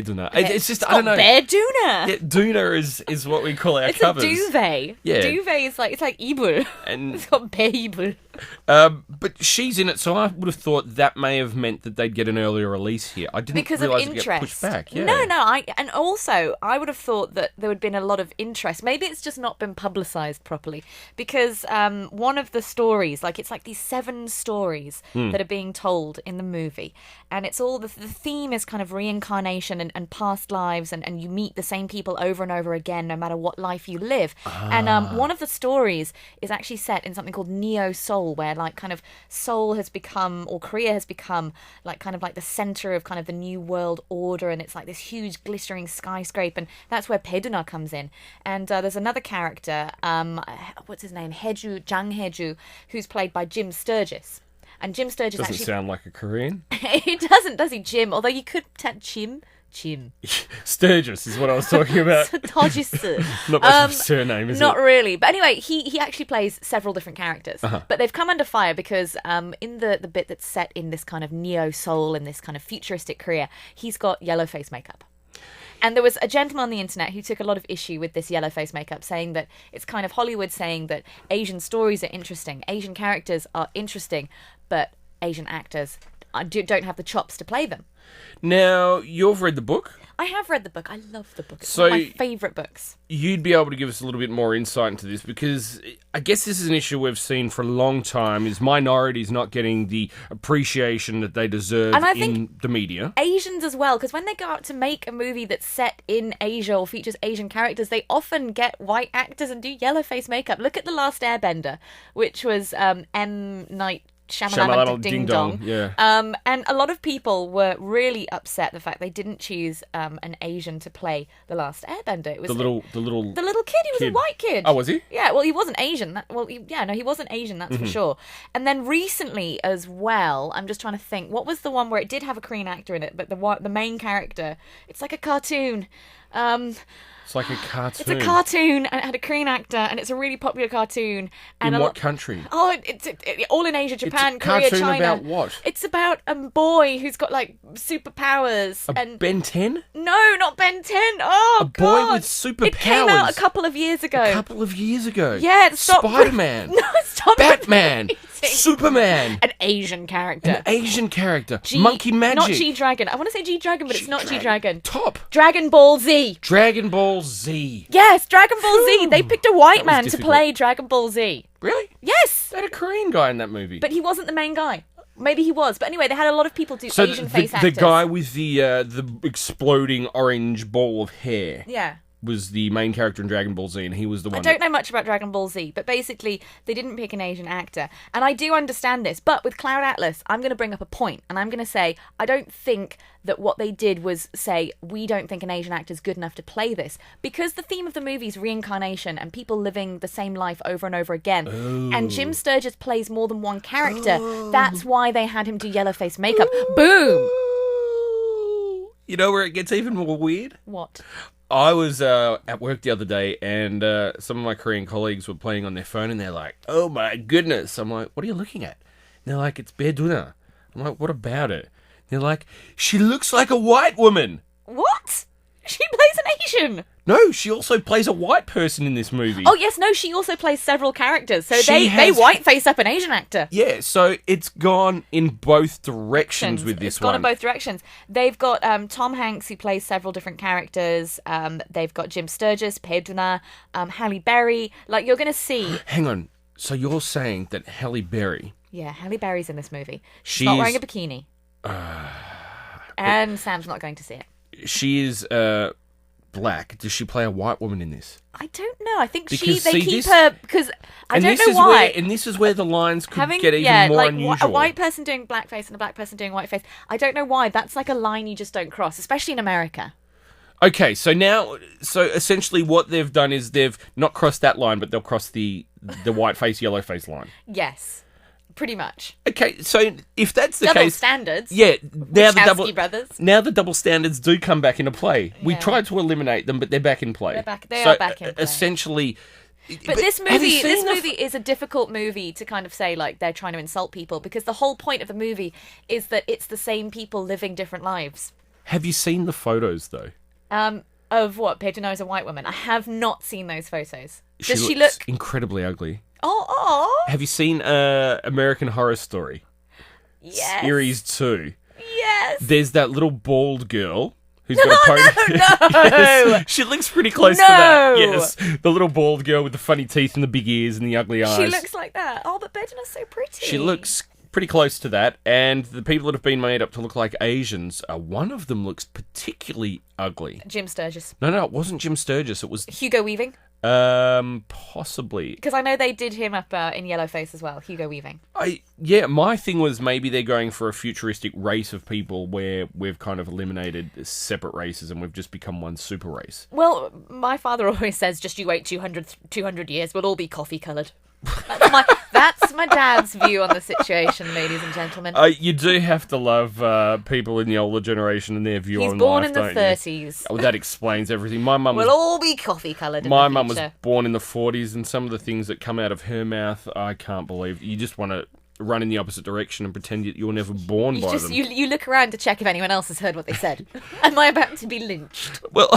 Duna. It's just It's I don't got know. Bear Duna. Yeah, Duna is what we call our It's covers. a duvet. Yeah. Duvet is like it's like Ibul. And It's got Bear Ibul. But she's in it, so I would have thought that may have meant that they'd get an earlier release here. I didn't Because of realise it interest. get pushed back. Yeah. No. And also, I would have thought that there would have been a lot of interest. Maybe it's just not been publicised properly. Because one of the stories, it's like these 7 stories that are being told in the movie. And it's all, the theme is kind of reincarnation and past lives. And you meet the same people over and over again, no matter what life you live. And one of the stories is actually set in something called Neo-Seoul, where kind of Seoul has become, or Korea has become, kind of the center of kind of the new world order, and it's like this huge glittering skyscraper, and that's where Peduna comes in. And there's another character, what's his name, Jang Haeju, who's played by Jim Sturgis. And Jim Sturgis Doesn't sound like a Korean. He doesn't, does he, Jim? Although you could Jim. Sturgis is what I was talking about. Sturgis. Not much of a surname, is it? Not really. But anyway, he actually plays several different characters. But they've come under fire because in the bit that's set in this kind of neo-soul, in this kind of futuristic Korea, he's got yellow face makeup. And there was a gentleman on the internet who took a lot of issue with this yellow face makeup, saying that it's kind of Hollywood saying that Asian stories are interesting, Asian characters are interesting, but Asian actors don't have the chops to play them. Now, you've read the book. I have read the book. I love the book. It's So one of my favourite books. You'd be able to give us a little bit more insight into this, because I guess this is an issue we've seen for a long time, is minorities not getting the appreciation that they deserve And I in think the media. Asians as well, because when they go out to make a movie that's set in Asia or features Asian characters, they often get white actors and do yellow face makeup. Look at The Last Airbender, which was M. Night Shyamalan Ding Dong. Yeah. And a lot of people were really upset the fact they didn't choose an Asian to play The Last Airbender. It was The little kid. He was a white kid. Oh, was he? Yeah. Well, he wasn't Asian. He wasn't Asian. That's for sure. And then recently as well, I'm just trying to think. What was the one where it did have a Korean actor in it, but the main character, it's like a cartoon. It's like a cartoon. It's a cartoon, and it had a Korean actor, and it's a really popular cartoon. And In what country? Oh, it's all in Asia, Japan, It's a Korea, cartoon China. about what? It's about a boy who's got superpowers. And Ben 10? no, not Ben 10. Oh, A God. boy with superpowers. It came out a couple of years ago. A couple of years ago. Yeah, stop. Spider-Man. No, stop. Batman. repeating. Superman. An Asian character. An Asian character. Monkey Magic. Not G-Dragon. I want to say G-Dragon, but it's not G-Dragon. Top. Dragon Ball Z. Dragon Ball Z. Yes, Dragon Ball Z. They picked a white That was man to difficult. play Dragon Ball Z. Really? Yes. They had a Korean guy in that movie. But he wasn't the main guy. Maybe he was. But anyway, they had a lot of people do so Asian face the actors. guy with the exploding orange ball of hair Yeah. was the main character in Dragon Ball Z, and he was the one. I don't know much about Dragon Ball Z, but basically they didn't pick an Asian actor. And I do understand this, but with Cloud Atlas, I'm going to bring up a point, and I'm going to say I don't think that what they did was say, we don't think an Asian actor's good enough to play this. Because the theme of the movie is reincarnation and people living the same life over and over again. And Jim Sturgis plays more than one character. That's why they had him do yellow face makeup. Boom! You know where it gets even more weird? What? I was at work the other day, and some of my Korean colleagues were playing on their phone, and they're like, "Oh my goodness!" I'm like, "What are you looking at?" And they're like, "It's Beduna." I'm like, "What about it?" They're like, "She looks like a white woman." What? She plays an Asian. No, she also plays a white person in this movie. Oh, yes, no, she also plays several characters. So She they has- whiteface up an Asian actor. Yeah, so it's gone in both directions with this It's gone one. in both directions. They've got Tom Hanks, who plays several different characters. They've got Jim Sturgis, Peduna, Halle Berry. Like, you're going to see... Hang on. So you're saying that Halle Berry... Yeah, Halle Berry's in this movie. She's She not is- wearing a bikini. And Sam's not going to see it. She is black. Does she play a white woman in this? I don't know. I think Because, they see, keep this- her... Because I And don't this know is why. where, and this is where the lines could get even more unusual. A white person doing blackface and a black person doing whiteface. I don't know why. That's like a line you just don't cross, especially in America. Okay, so essentially what they've done is they've not crossed that line, but they'll cross the white face, yellow face line. Yes, pretty much. Okay, so if that's the Double case, standards. yeah, now Wachowski brothers. now the double standards do come back into play. We Yeah. tried to eliminate them, but they're back in play. They are back in play. Essentially, But this have you movie, seen the is a difficult movie to kind of say like they're trying to insult people, because the whole point of the movie is that it's the same people living different lives. Have you seen the photos though? Of what? Pedro is a white woman. I have not seen those photos. Does she looks look? incredibly ugly? Oh, Have you seen American Horror Story? yes. Series 2. Yes. There's that little bald girl who's got a pony. No. Yes, she looks pretty close to No. that. Yes, the little bald girl with the funny teeth and the big ears and the ugly eyes. She looks like that. Oh, but Bedna's so pretty. She looks pretty close to that, and the people that have been made up to look like Asians, one of them looks particularly ugly. Jim Sturgis. No, it wasn't Jim Sturgis. It was Hugo Weaving. possibly. Because I know they did him up in Yellowface as well, Hugo Weaving. My thing was maybe they're going for a futuristic race of people where we've kind of eliminated separate races and we've just become one super race. Well, my father always says, just you wait 200 years, we'll all be coffee-coloured. That's my dad's view on the situation, ladies and gentlemen. You do have to love people in the older generation and their view He's on born life, in the don't you? 30s. Oh, that explains everything. My mum was We'll all be coffee-coloured in My the mum was future. born in the 40s, and some of the things that come out of her mouth, I can't believe. You just want to run in the opposite direction and pretend that you were never born by them. You look around to check if anyone else has heard what they said. Am I about to be lynched? Well,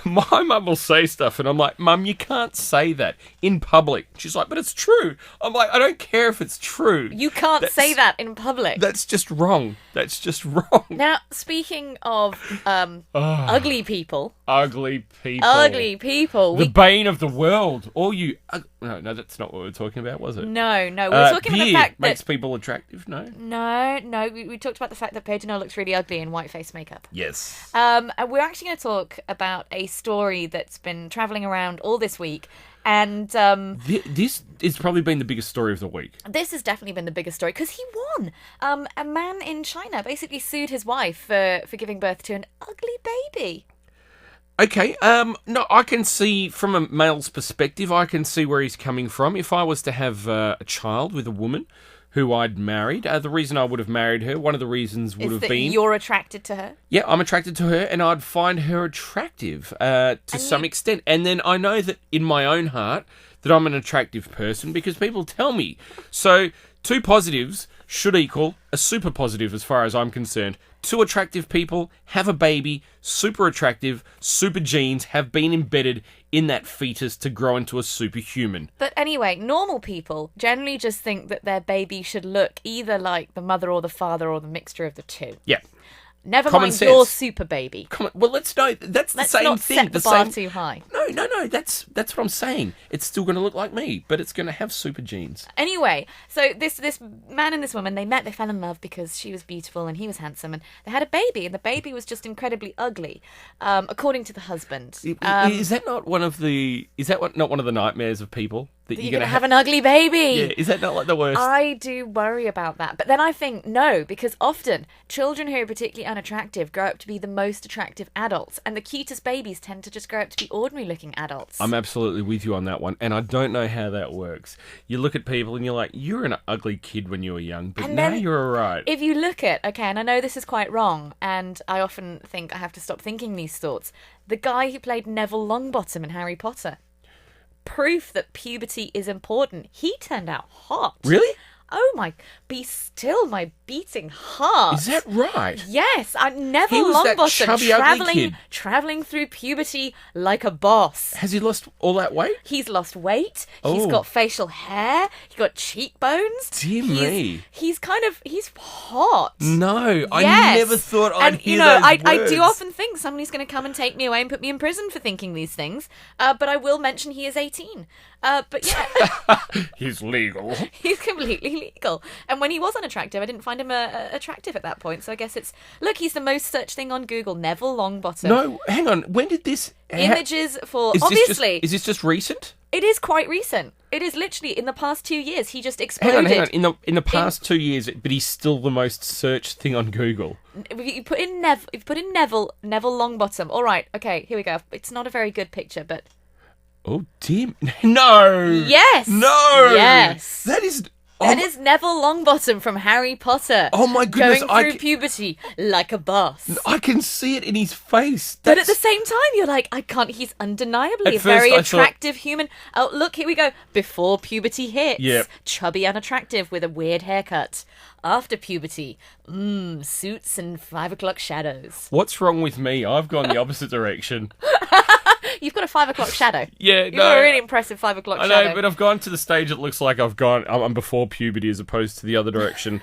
my mum will say stuff, and I'm like, Mum, you can't say that in public. She's like, but it's true. I'm like, I don't care if it's true. You can't say that in public. That's just wrong. That's just wrong. Now, speaking of ugly people. Ugly people. Ugly people. The bane of the world. All you... No, that's not what we were talking about, was it? No. We're talking about the fact that... makes people attractive, no? No. We talked about the fact that Pedro looks really ugly in white face makeup. Yes. And we're actually going to talk about a story that's been travelling around all this week. And this has probably been the biggest story of the week. this has definitely been the biggest story because he won. A man in China basically sued his wife for giving birth to an ugly baby. Okay, no, I can see from a male's perspective, I can see where he's coming from. If I was to have a child with a woman who I'd married, the reason I would have married her, one of the reasons would Is have that been... you're attracted to her? Yeah, I'm attracted to her, and I'd find her attractive to some extent. And then I know that in my own heart that I'm an attractive person because people tell me. So, two positives should equal a super positive as far as I'm concerned. Two attractive people have a baby, super attractive, super genes have been embedded in that fetus to grow into a superhuman. But anyway, normal people generally just think that their baby should look either like the mother or the father or the mixture of the two. Yeah. Never Common mind sense. your super baby. Come on, well, let's know. That's the Let's same not thing. set the the bar same... too high. No, that's what I'm saying. It's still going to look like me, but it's going to have super genes. Anyway, so this man and this woman, they met, they fell in love because she was beautiful and he was handsome, and they had a baby, and the baby was just incredibly ugly, according to the husband. Is that not one of the? Is that not one of the nightmares of people that You're going to have an ugly Yeah, baby. is that not like the worst? I do worry about that. But then I think, no, because often children who are particularly unattractive grow up to be the most attractive adults, and the cutest babies tend to just grow up to be ordinary-looking adults. I'm absolutely with you on that one, and I don't know how that works. You look at people and you're like, you're an ugly kid when you were young, but And now then you're alright. If you look at, okay, and I know this is quite wrong, and I often think I have to stop thinking these thoughts, the guy who played Neville Longbottom in Harry Potter, proof that puberty is important. He turned out hot. Really? Oh my, be still my beating heart. Is that right? Yes, He Neville was that Longbottom chubby, ugly kid. traveling through puberty like a boss. Has he lost all that weight? He's lost weight. He's Oh. got facial hair. He's got cheekbones. Dear me. He's hot. No, I Yes. never thought I'd and, hear you know, those I words. do often think somebody's going to come and take me away and put me in prison for thinking these things. But I will mention he is 18. But yeah, He's legal. he's completely legal. And when he was unattractive, I didn't find him attractive at that point. So I guess look, he's the most searched thing on Google, Neville Longbottom. No, hang on. When did this... Images for, Is obviously, is this just recent? it is quite recent. It is literally in the past 2 years. He just Hang exploded. on. In the past 2 years, but he's still the most searched thing on Google. If you put in Neville Longbottom. All right, okay, here we go. It's not a very good picture, but Oh, dear. No. yes, No. yes, That is... that is Neville Longbottom from Harry Potter. Oh my goodness, going through puberty like a boss. I can see it in his face. But at the same time, you're like, I can't. He's undeniably At a first very I thought- attractive human. Oh, look, here we go. Before puberty hits, Yep. chubby, unattractive with a weird haircut. After puberty, suits and 5 o'clock shadows. What's wrong with me? I've gone the opposite direction. You've got a 5 o'clock shadow. Yeah, You've got a really impressive 5 o'clock I shadow. know, but I've gone to the stage. It looks like I'm before puberty as opposed to the other direction.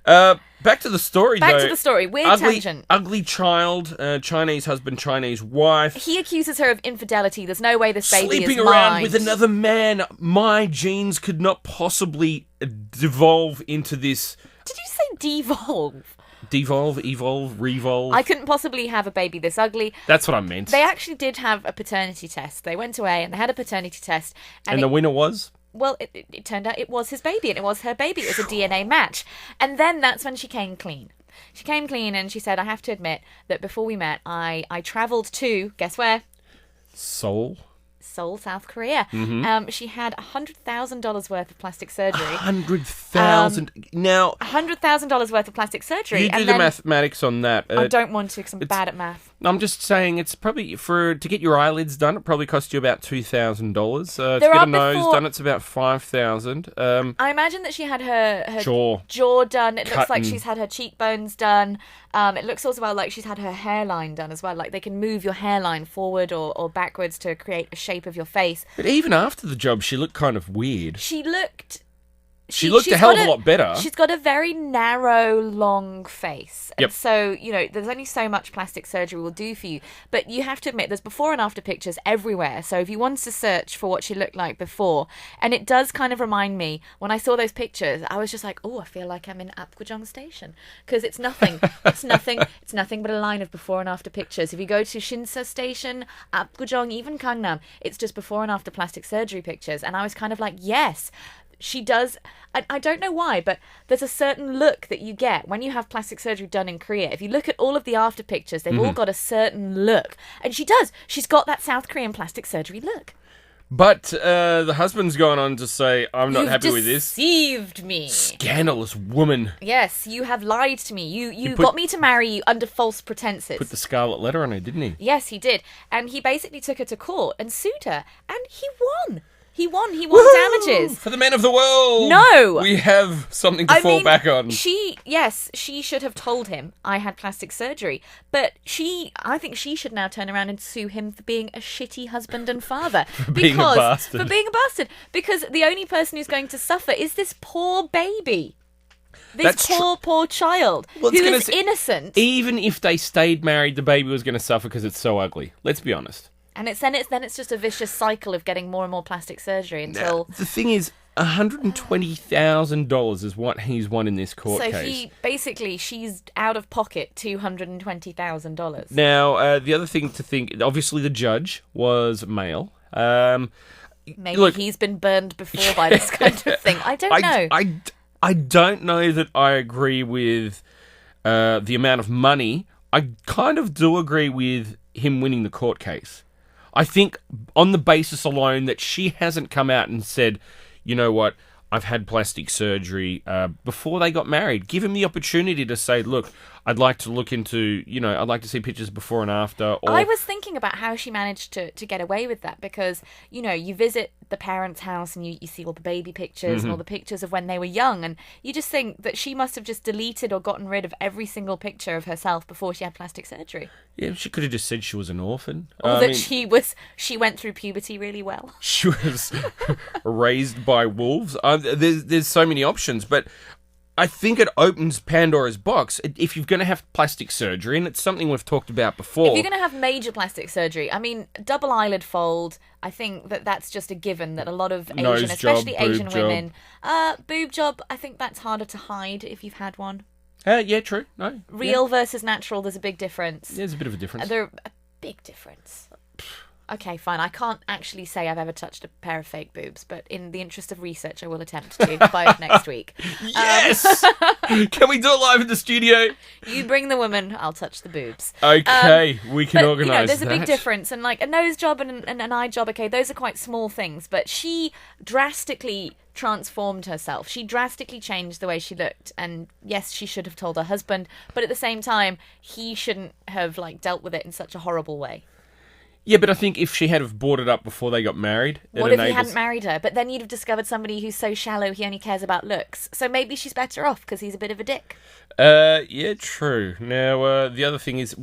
Back to the story, Back though. to the story. Weird tangent. Ugly child, Chinese husband, Chinese wife. He accuses her of infidelity. There's no way this baby Sleeping is around mine. with another man. My genes could not possibly devolve into this. Did you say devolve? Devolve, evolve, revolve. I couldn't possibly have a baby this ugly. That's what I meant. They actually did have a paternity test. They went away and they had a paternity test. And the winner was? Well, it turned out it was his baby and it was her baby. It was a DNA match. And then that's when she came clean. She came clean and she said, I have to admit that before we met, I travelled to, guess where? Seoul, South Korea. She had $100,000 worth of plastic surgery. 100,000. Now, $100,000 worth of plastic surgery. you do the mathematics on that. I don't want to because I'm bad at math. I'm just saying it's probably to get your eyelids done. It probably cost you about $2,000. To There get are a nose before- done, it's about $5,000. I imagine that she had her Jaw done. It looks cut like and- she's had her cheekbones done. It looks also like she's had her hairline done as well. Like they can move your hairline forward or backwards to create a shape of your face. But even after the job, she looked kind of weird. She looked. She looked she's a hell of got a lot better. She's got a very narrow, long face. And Yep. so, there's only so much plastic surgery will do for you. But you have to admit, there's before and after pictures everywhere. So if you want to search for what she looked like before, and it does kind of remind me, when I saw those pictures, I was just like, oh, I feel like I'm in Apgujeong Station. Because it's nothing. It's nothing but a line of before and after pictures. If you go to Shinsa Station, Apgujeong, even Gangnam, it's just before and after plastic surgery pictures. And I was kind of like, yes. She does. I don't know why, but there's a certain look that you get when you have plastic surgery done in Korea. If you look at all of the after pictures, they've all got a certain look. And she does. She's got that South Korean plastic surgery look. But the husband's gone on to say, I'm not You've happy with this. deceived me. Scandalous woman. Yes, you have lied to me. You put- got me to marry you under false pretenses. Put the scarlet letter on her, didn't he? Yes, he did. And he basically took her to court and sued her. And he won. He won Woohoo! damages. For the men of the world. No! We have something to fall back on. She should have told him I had plastic surgery. But I think she should now turn around and sue him for being a shitty husband and father. being a bastard. For being a bastard. Because the only person who's going to suffer is this poor baby. This poor child Well, who it's is gonna innocent. Even if they stayed married, the baby was going to suffer because it's so ugly. Let's be honest. And it's just a vicious cycle of getting more and more plastic surgery until... The thing is, $120,000 is what he's won in this court case. She's out of pocket $220,000. Now, the other thing to think, obviously the judge was male. Maybe he's been burned before by this kind of thing. I don't know. I don't know that I agree with the amount of money. I kind of do agree with him winning the court case. I think on the basis alone that she hasn't come out and said, you know what, I've had plastic surgery before they got married. Give him the opportunity to say, look, I'd like to look into, I'd like to see pictures before and after. Or... I was thinking about how she managed to get away with that because, you visit the parents' house and you see all the baby pictures and all the pictures of when they were young, and you just think that she must have just deleted or gotten rid of every single picture of herself before she had plastic surgery. Yeah, she could have just said she was an orphan. Or she went through puberty really well. She was raised by wolves. There's so many options, but I think it opens Pandora's box if you're going to have plastic surgery, and it's something we've talked about before. If you're going to have major plastic surgery, I mean, double eyelid fold, I think that's just a given that a lot of Nose Asian, job, especially boob Asian job. women, boob job, I think that's harder to hide if you've had one. Yeah, true. No, Real versus natural, there's a big difference. There's a bit of a difference. There's a big difference. Okay, fine. I can't actually say I've ever touched a pair of fake boobs, but in the interest of research, I will attempt to by next week. Yes! Can we do it live in the studio? You bring the woman, I'll touch the boobs. Okay, we can organise there's that. a big difference, and like a nose job and an eye job, okay, those are quite small things, but she drastically transformed herself. She drastically changed the way she looked, and yes, she should have told her husband, but at the same time, he shouldn't have dealt with it in such a horrible way. Yeah, but I think if she had have brought it up before they got married... What if he hadn't married her? But then you'd have discovered somebody who's so shallow he only cares about looks. So maybe she's better off because he's a bit of a dick. Yeah, true. Now, the other thing is,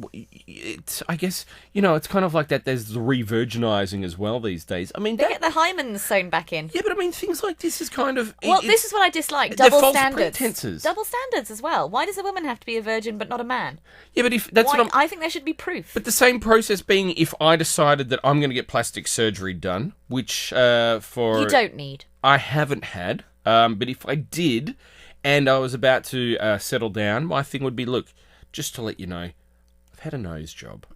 I guess, it's kind of like that. There's the re-virginizing as well these days. I mean, They get the hymens sewn back in. Yeah, but I mean, things like this is kind of... Well, this is what I dislike. They're Double false standards. pretenses. Double standards as well. Why does a woman have to be a virgin but not a man? Yeah, but if that's Why? what I'm... I think there should be proof. But the same process being if I decided that I'm going to get plastic surgery done, which for... You don't need. I haven't had, but if I did... and I was about to settle down, my thing would be, look, just to let you know, I've had a nose job.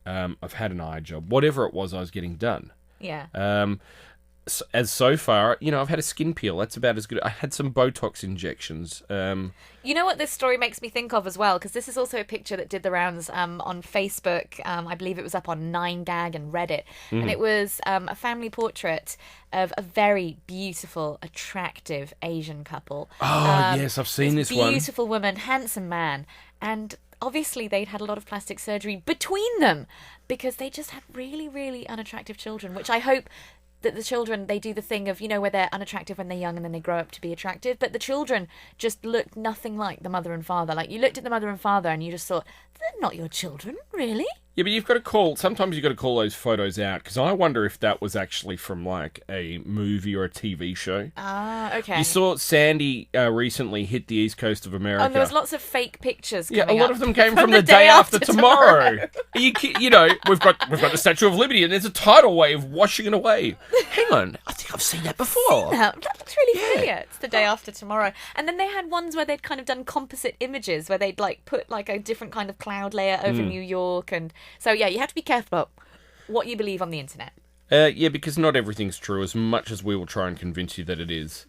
I've had an eye job. Whatever it was I was getting done. Yeah. So far, I've had a skin peel. That's about as good. I had some Botox injections. You know what this story makes me think of as well? Because this is also a picture that did the rounds on Facebook. I believe it was up on 9gag and Reddit. And it was a family portrait of a very beautiful, attractive Asian couple. Oh, yes, I've seen this one. Beautiful woman, handsome man. And obviously they'd had a lot of plastic surgery between them because they just had really, really unattractive children, which I hope... that the children, they do the thing of, where they're unattractive when they're young and then they grow up to be attractive. But the children just looked nothing like the mother and father. Like, you looked at the mother and father and you just thought, they're not your children, really? Yeah, but sometimes you've got to call those photos out, because I wonder if that was actually from, like, a movie or a TV show. Ah, okay. You saw Sandy recently hit the east coast of America. Oh, and there was lots of fake pictures coming a lot up of them came from the day after tomorrow. We've got the Statue of Liberty, and there's a tidal wave washing it away. Hang on, I think I've seen that before. That looks really familiar. It's the day after tomorrow. And then they had ones where they'd kind of done composite images, where they'd, like, put, like, a different kind of cloud layer over New York. And so, yeah, you have to be careful about what you believe on the internet. Yeah, because not everything's true, as much as we will try and convince you that it is.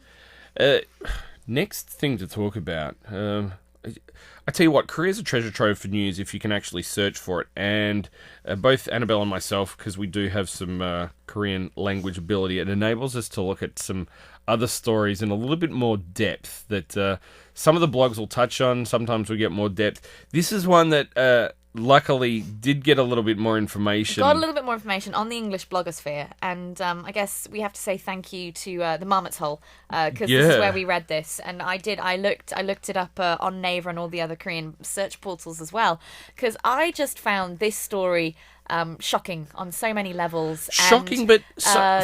Next thing to talk about. I tell you what, Korea's a treasure trove for news if you can actually search for it. And both Annabelle and myself, because we do have some Korean language ability, it enables us to look at some other stories in a little bit more depth that some of the blogs will touch on. Sometimes we get more depth. This is one that... luckily did get a little bit more information. Got a little bit more information on the English blogosphere, and I guess we have to say thank you to the Marmot's Hole, because this is where we read this, and I looked it up on Naver and all the other Korean search portals as well, because I just found this story shocking on so many levels. Shocking, but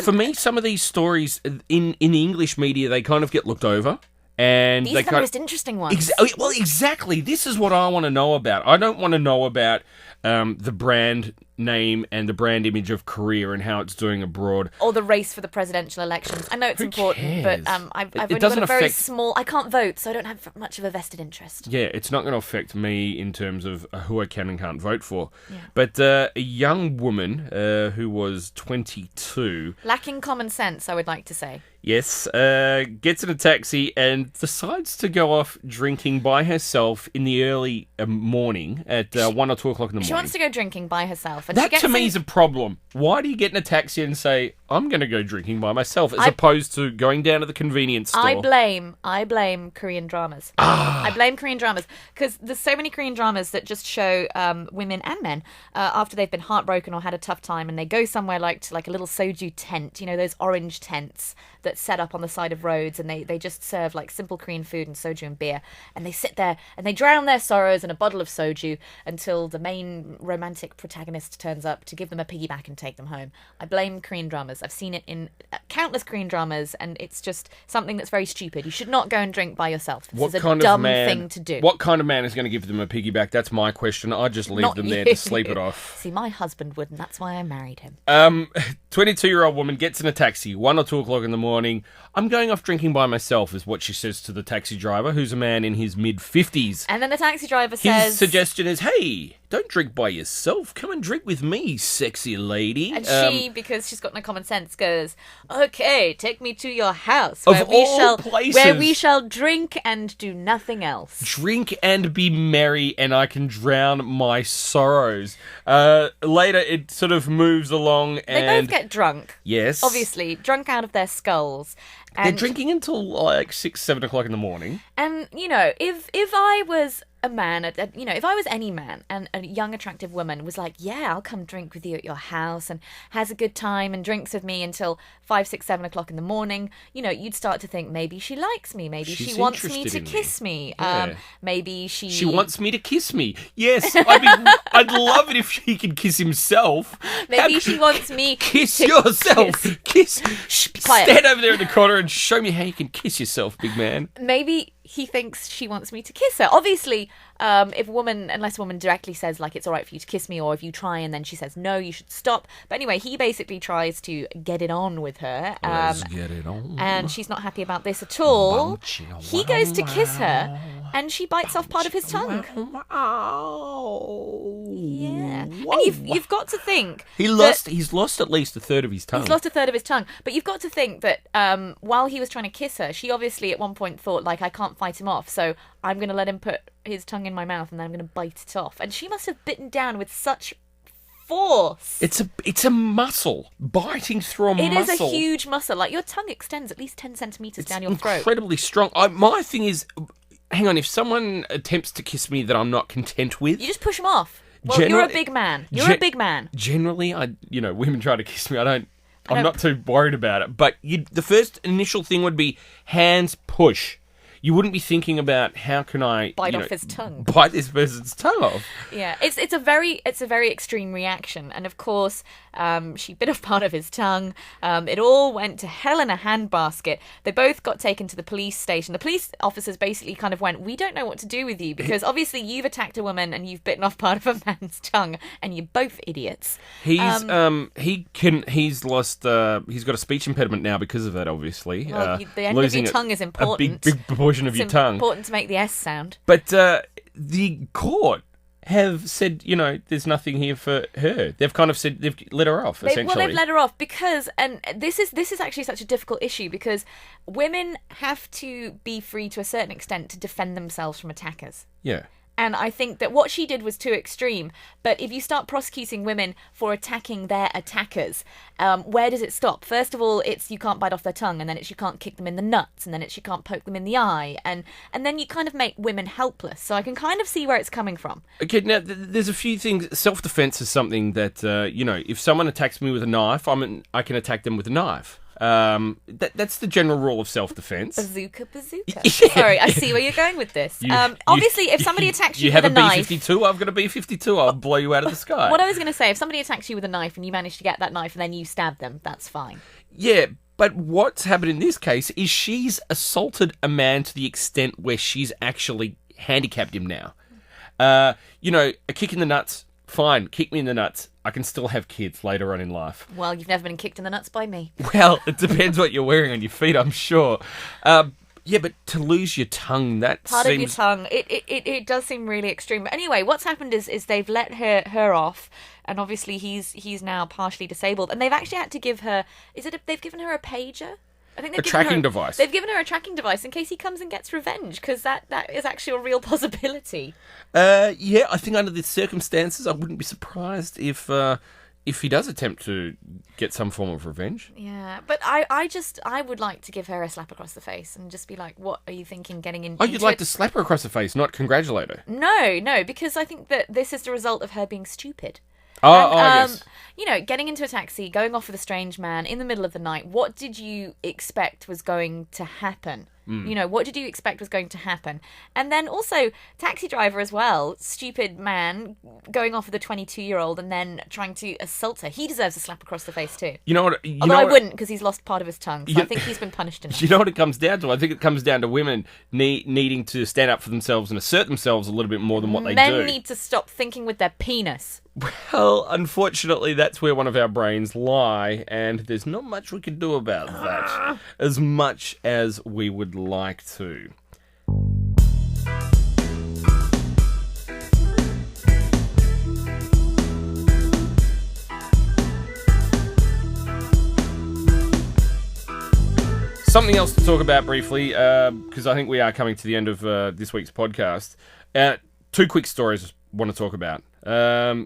for me, some of these stories in the English media, they kind of get looked over. And these are the most interesting ones. Well, exactly. This is what I want to know about. I don't want to know about the brand name and the brand image of Korea and how it's doing abroad. Or the race for the presidential elections. I know it's important, cares? but I've only got a very small... I can't vote, so I don't have much of a vested interest. Yeah, it's not going to affect me in terms of who I can and can't vote for. Yeah. But a young woman who was 22... lacking common sense, I would like to say. Yes, gets in a taxi and decides to go off drinking by herself in the early morning at 1 or 2 o'clock in the morning. She wants to go drinking by herself. And that to me is a problem. Why do you get in a taxi and say, I'm going to go drinking by myself, as opposed to going down to the convenience store? I blame Korean dramas. I blame Korean dramas, because there's so many Korean dramas that just show women and men after they've been heartbroken or had a tough time, and they go somewhere to a little soju tent, those orange tents that set up on the side of roads, and they just serve like simple Korean food and soju and beer, and they sit there and they drown their sorrows in a bottle of soju until the main romantic protagonist turns up to give them a piggyback and take them home. I blame Korean dramas. I've seen it in countless Korean dramas, and it's just something that's very stupid. You should not go and drink by yourself. This is a dumb thing to do. What kind of man is going to give them a piggyback? That's my question. I just leave them there to sleep it off. See, my husband wouldn't. That's why I married him. 22-year-old woman gets in a taxi, 1 or 2 o'clock in the morning. I'm going off drinking by myself, is what she says to the taxi driver, who's a man in his mid-50s. And then the taxi driver says... his suggestion is, hey, don't drink by yourself. Come and drink with me, sexy lady. And she, because she's got no common sense, goes, okay, take me to your house, where we shall drink and do nothing else. Drink and be merry, and I can drown my sorrows. Later, it sort of moves along, and... they both get drunk. Yes. Obviously, drunk out of their skulls. And they're drinking until like 6, 7 o'clock in the morning. And, if I was a man, if I was any man and a young attractive woman was like, yeah, I'll come drink with you at your house and has a good time and drinks with me until 5, 6, 7 o'clock in the morning, you'd start to think maybe she likes me, maybe She's she wants me interested to in me. kiss me, Yeah. maybe She wants me to kiss me. Yes, I'd love it if he could kiss himself. maybe she wants me Kiss to yourself. Kiss. Be quiet. Stand over there in the corner and show me how you can kiss yourself, big man. Maybe he thinks she wants me to kiss her. Obviously, unless a woman directly says, like, it's all right for you to kiss me, or if you try and then she says, no, you should stop. But anyway, he basically tries to get it on with her. Let's get it on. And she's not happy about this at all. He goes to kiss her, and she bites off part of his tongue. Yeah. Whoa. And you've got to think... He's lost at least a third of his tongue. He's lost a third of his tongue. But you've got to think that while he was trying to kiss her, she obviously at one point thought, like, I can't fight him off, so I'm going to let him put his tongue in my mouth and then I'm going to bite it off. And she must have bitten down with such force. It's a muscle. Biting through a muscle. It is a huge muscle. Like, your tongue extends at least 10 centimetres down your throat. Incredibly strong. My thing is, hang on, if someone attempts to kiss me that I'm not content with... You just push him off. Well, you're a big man. You're a big man. Generally, women try to kiss me. I'm not too worried about it. But the first initial thing would be hands push. You wouldn't be thinking about how can I bite off his tongue. Bite this person's tongue off. Yeah, it's a very extreme reaction, and of course, she bit off part of his tongue. It all went to hell in a handbasket. They both got taken to the police station. The police officers basically kind of went, "We don't know what to do with you because obviously you've attacked a woman and you've bitten off part of a man's tongue, and you're both idiots." He's got a speech impediment now because of that. Obviously, well, the end of your tongue is important. A big proportion of your tongue. It's important to make the S sound. But the court have said, there's nothing here for her. They've kind of said they've let her off, essentially. They've let her off because, and this is actually such a difficult issue because women have to be free to a certain extent to defend themselves from attackers. Yeah. And I think that what she did was too extreme. But if you start prosecuting women for attacking their attackers, where does it stop? First of all, it's you can't bite off their tongue, and then it's you can't kick them in the nuts, and then it's you can't poke them in the eye, and then you kind of make women helpless. So I can kind of see where it's coming from. Okay, now there's a few things. Self-defense is something that if someone attacks me with a knife, I can attack them with a knife. That's the general rule of self-defense. Bazooka. Yeah. Sorry, I see where you're going with this. Obviously, if somebody attacks you with a knife... You have a B-52, I've got a B-52, I'll blow you out of the sky. What I was going to say, if somebody attacks you with a knife and you manage to get that knife and then you stab them, that's fine. Yeah, but what's happened in this case is she's assaulted a man to the extent where she's actually handicapped him now. A kick in the nuts, fine, kick me in the nuts. I can still have kids later on in life. Well, you've never been kicked in the nuts by me. Well, it depends what you're wearing on your feet, I'm sure. Yeah, but to lose your tongue, that part of your tongue, it does seem really extreme. But anyway, what's happened is they've let her off, and obviously he's now partially disabled, and they've actually had to give her. They've given her a pager? I think a tracking device. They've given her a tracking device in case he comes and gets revenge, because that is actually a real possibility. Yeah, I think under the circumstances, I wouldn't be surprised if he does attempt to get some form of revenge. Yeah, but I would like to give her a slap across the face and just be like, what are you thinking getting in? Oh, you'd like to slap her across the face, not congratulate her? No, because I think that this is the result of her being stupid. Yes. Getting into a taxi, going off with a strange man in the middle of the night, what did you expect was going to happen? What did you expect was going to happen? And then also, taxi driver as well, stupid man, going off with a 22-year-old and then trying to assault her. He deserves a slap across the face too. Although I wouldn't, because he's lost part of his tongue, so I think he's been punished enough. You know what it comes down to? I think it comes down to women needing to stand up for themselves and assert themselves a little bit more than what they do. Men need to stop thinking with their penis. Well, unfortunately, that's where one of our brains lie, and there's not much we can do about that, as much as we would like to. Something else to talk about briefly, because I think we are coming to the end of this week's podcast. 2 quick stories I want to talk about.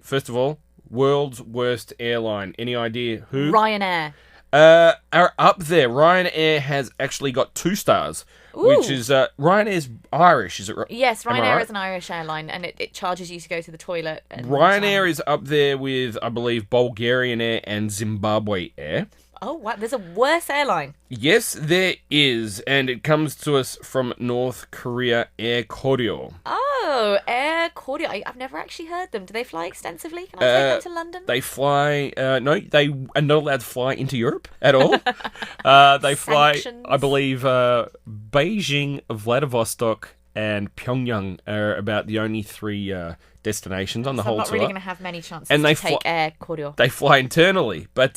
First of all, world's worst airline. Any idea who? Ryanair. Are up there. Ryanair has actually got 2 stars, which is Ryanair's Irish, is it right? Yes, Am I Ryanair right? is an Irish airline, and it charges you to go to the toilet. And, Ryanair is up there with, I believe, Bulgarian Air and Zimbabwe Air. Oh, wow. There's a worse airline. Yes, there is, and it comes to us from North Korea, Air Koryo. Oh, Air Koryo. I've never actually heard them. Do they fly extensively? Can I take them to London? They fly... no, they are not allowed to fly into Europe at all. They fly, Sanctions. I believe, Beijing, Vladivostok, and Pyongyang are about the only 3 destinations on the So whole I'm not tour. really going to have many chances And they to take Air Koryo. They fly internally, but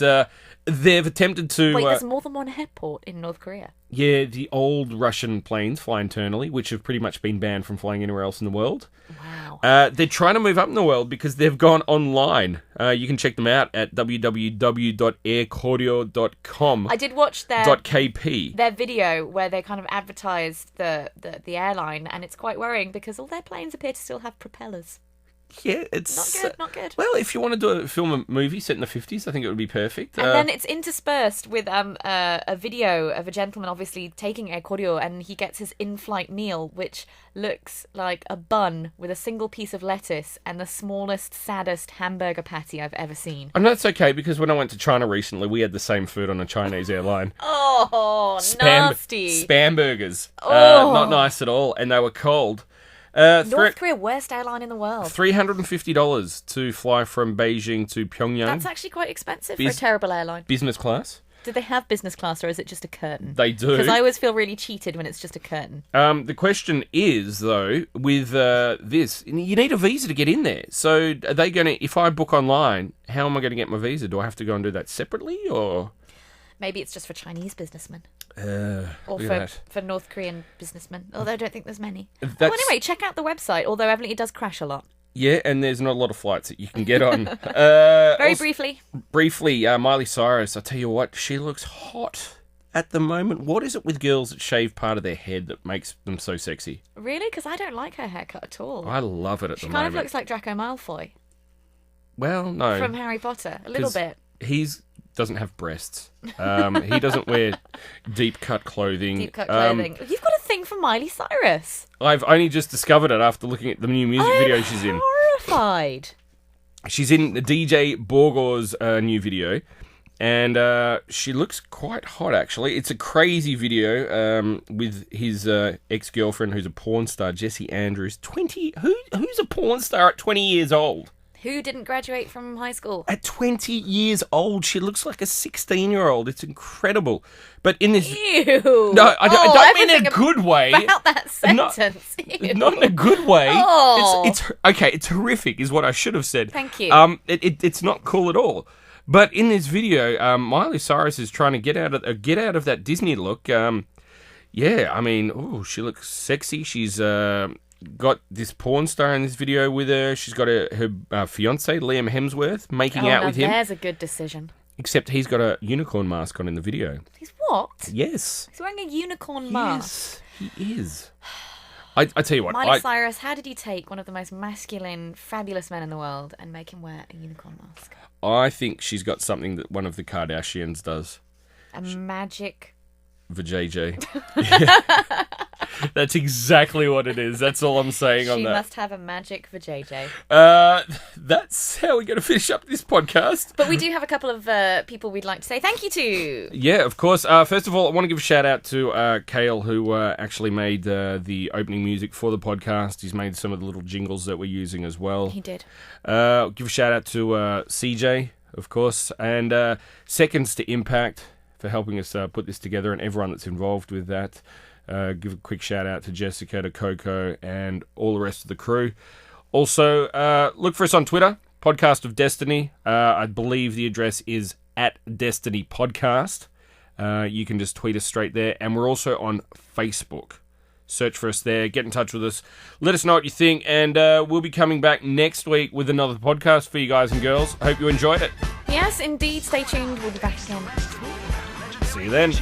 they've attempted to... Wait, there's more than one airport in North Korea. Yeah, the old Russian planes fly internally, which have pretty much been banned from flying anywhere else in the world. Wow. They're trying to move up in the world because they've gone online. You can check them out at www.airkoryo.com. I did watch .kp. their video where they kind of advertised the airline, and it's quite worrying because all their planes appear to still have propellers. Yeah, it's... Not good. Well, if you want to film a movie set in the 50s, I think it would be perfect. And then it's interspersed with a video of a gentleman obviously taking Air Koryo, and he gets his in-flight meal, which looks like a bun with a single piece of lettuce and the smallest, saddest hamburger patty I've ever seen. And that's okay, because when I went to China recently, we had the same food on a Chinese airline. Oh, nasty. Spam burgers. Oh. Not nice at all, and they were cold. North Korea, worst airline in the world. $350 to fly from Beijing to Pyongyang. That's actually quite expensive for a terrible airline. Business class. Do they have business class, or is it just a curtain? They do. Because I always feel really cheated when it's just a curtain. The question is, though, with this, you need a visa to get in there. So are they going to, if I book online, how am I going to get my visa? Do I have to go and do that separately, or...? Maybe it's just for Chinese businessmen. Or look at for North Korean businessmen. Although I don't think there's many. That's- Oh, anyway, check out the website. Although evidently it does crash a lot. Yeah, and there's not a lot of flights that you can get on. Very also, briefly. Miley Cyrus, I tell you what, she looks hot at the moment. What is it with girls that shave part of their head that makes them so sexy? Really? Because I don't like her haircut at all. I love it at She the kind moment. of looks like Draco Malfoy Well, no. from Harry Potter. A little 'cause bit. He's doesn't have breasts. He doesn't wear deep cut clothing. Deep cut clothing. You've got a thing for Miley Cyrus. I've only just discovered it after looking at the new music video she's in. Horrified. She's in the DJ Borgo's new video, and she looks quite hot, actually. It's a crazy video with his ex-girlfriend, who's a porn star, Jessie Andrews. Who's a porn star at 20 years old? Who didn't graduate from high school? At 20 years old, she looks like a 16-year-old. It's incredible. But in this... Ew. No, I don't mean in everything a good way. About that sentence. Ew. Not in a good way. Oh. It's okay. It's horrific, is what I should have said. Thank you. It's not cool at all. But in this video, Miley Cyrus is trying to get out of that Disney look. Yeah, I mean, she looks sexy. She's got this porn star in this video with her. She's got her fiance Liam Hemsworth making out with him. There's a good decision. Except he's got a unicorn mask on in the video. He's what? Yes. He's wearing a unicorn mask. Yes, he is. I tell you what. Miley Cyrus, how did you take one of the most masculine, fabulous men in the world and make him wear a unicorn mask? I think she's got something that one of the Kardashians does. A magic... Vajayjay. That's exactly what it is. That's all I'm saying on She that. must have a magic for JJ. That's how we're going to finish up this podcast. But we do have a couple of people we'd like to say thank you to. Yeah, of course. First of all, I want to give a shout out to Kale, who actually made the opening music for the podcast. He's made some of the little jingles that we're using as well. He did. Give a shout out to CJ, of course, and Seconds to Impact for helping us put this together, and everyone that's involved with that. Give a quick shout out to Jessica, to Coco, and all the rest of the crew. Also, look for us on Twitter, Podcast of Destiny. I believe the address is @DestinyPodcast. You can just tweet us straight there. And we're also on Facebook. Search for us there. Get in touch with us. Let us know what you think. And we'll be coming back next week with another podcast for you guys and girls. I hope you enjoyed it. Yes, indeed. Stay tuned. We'll be back again. See you then.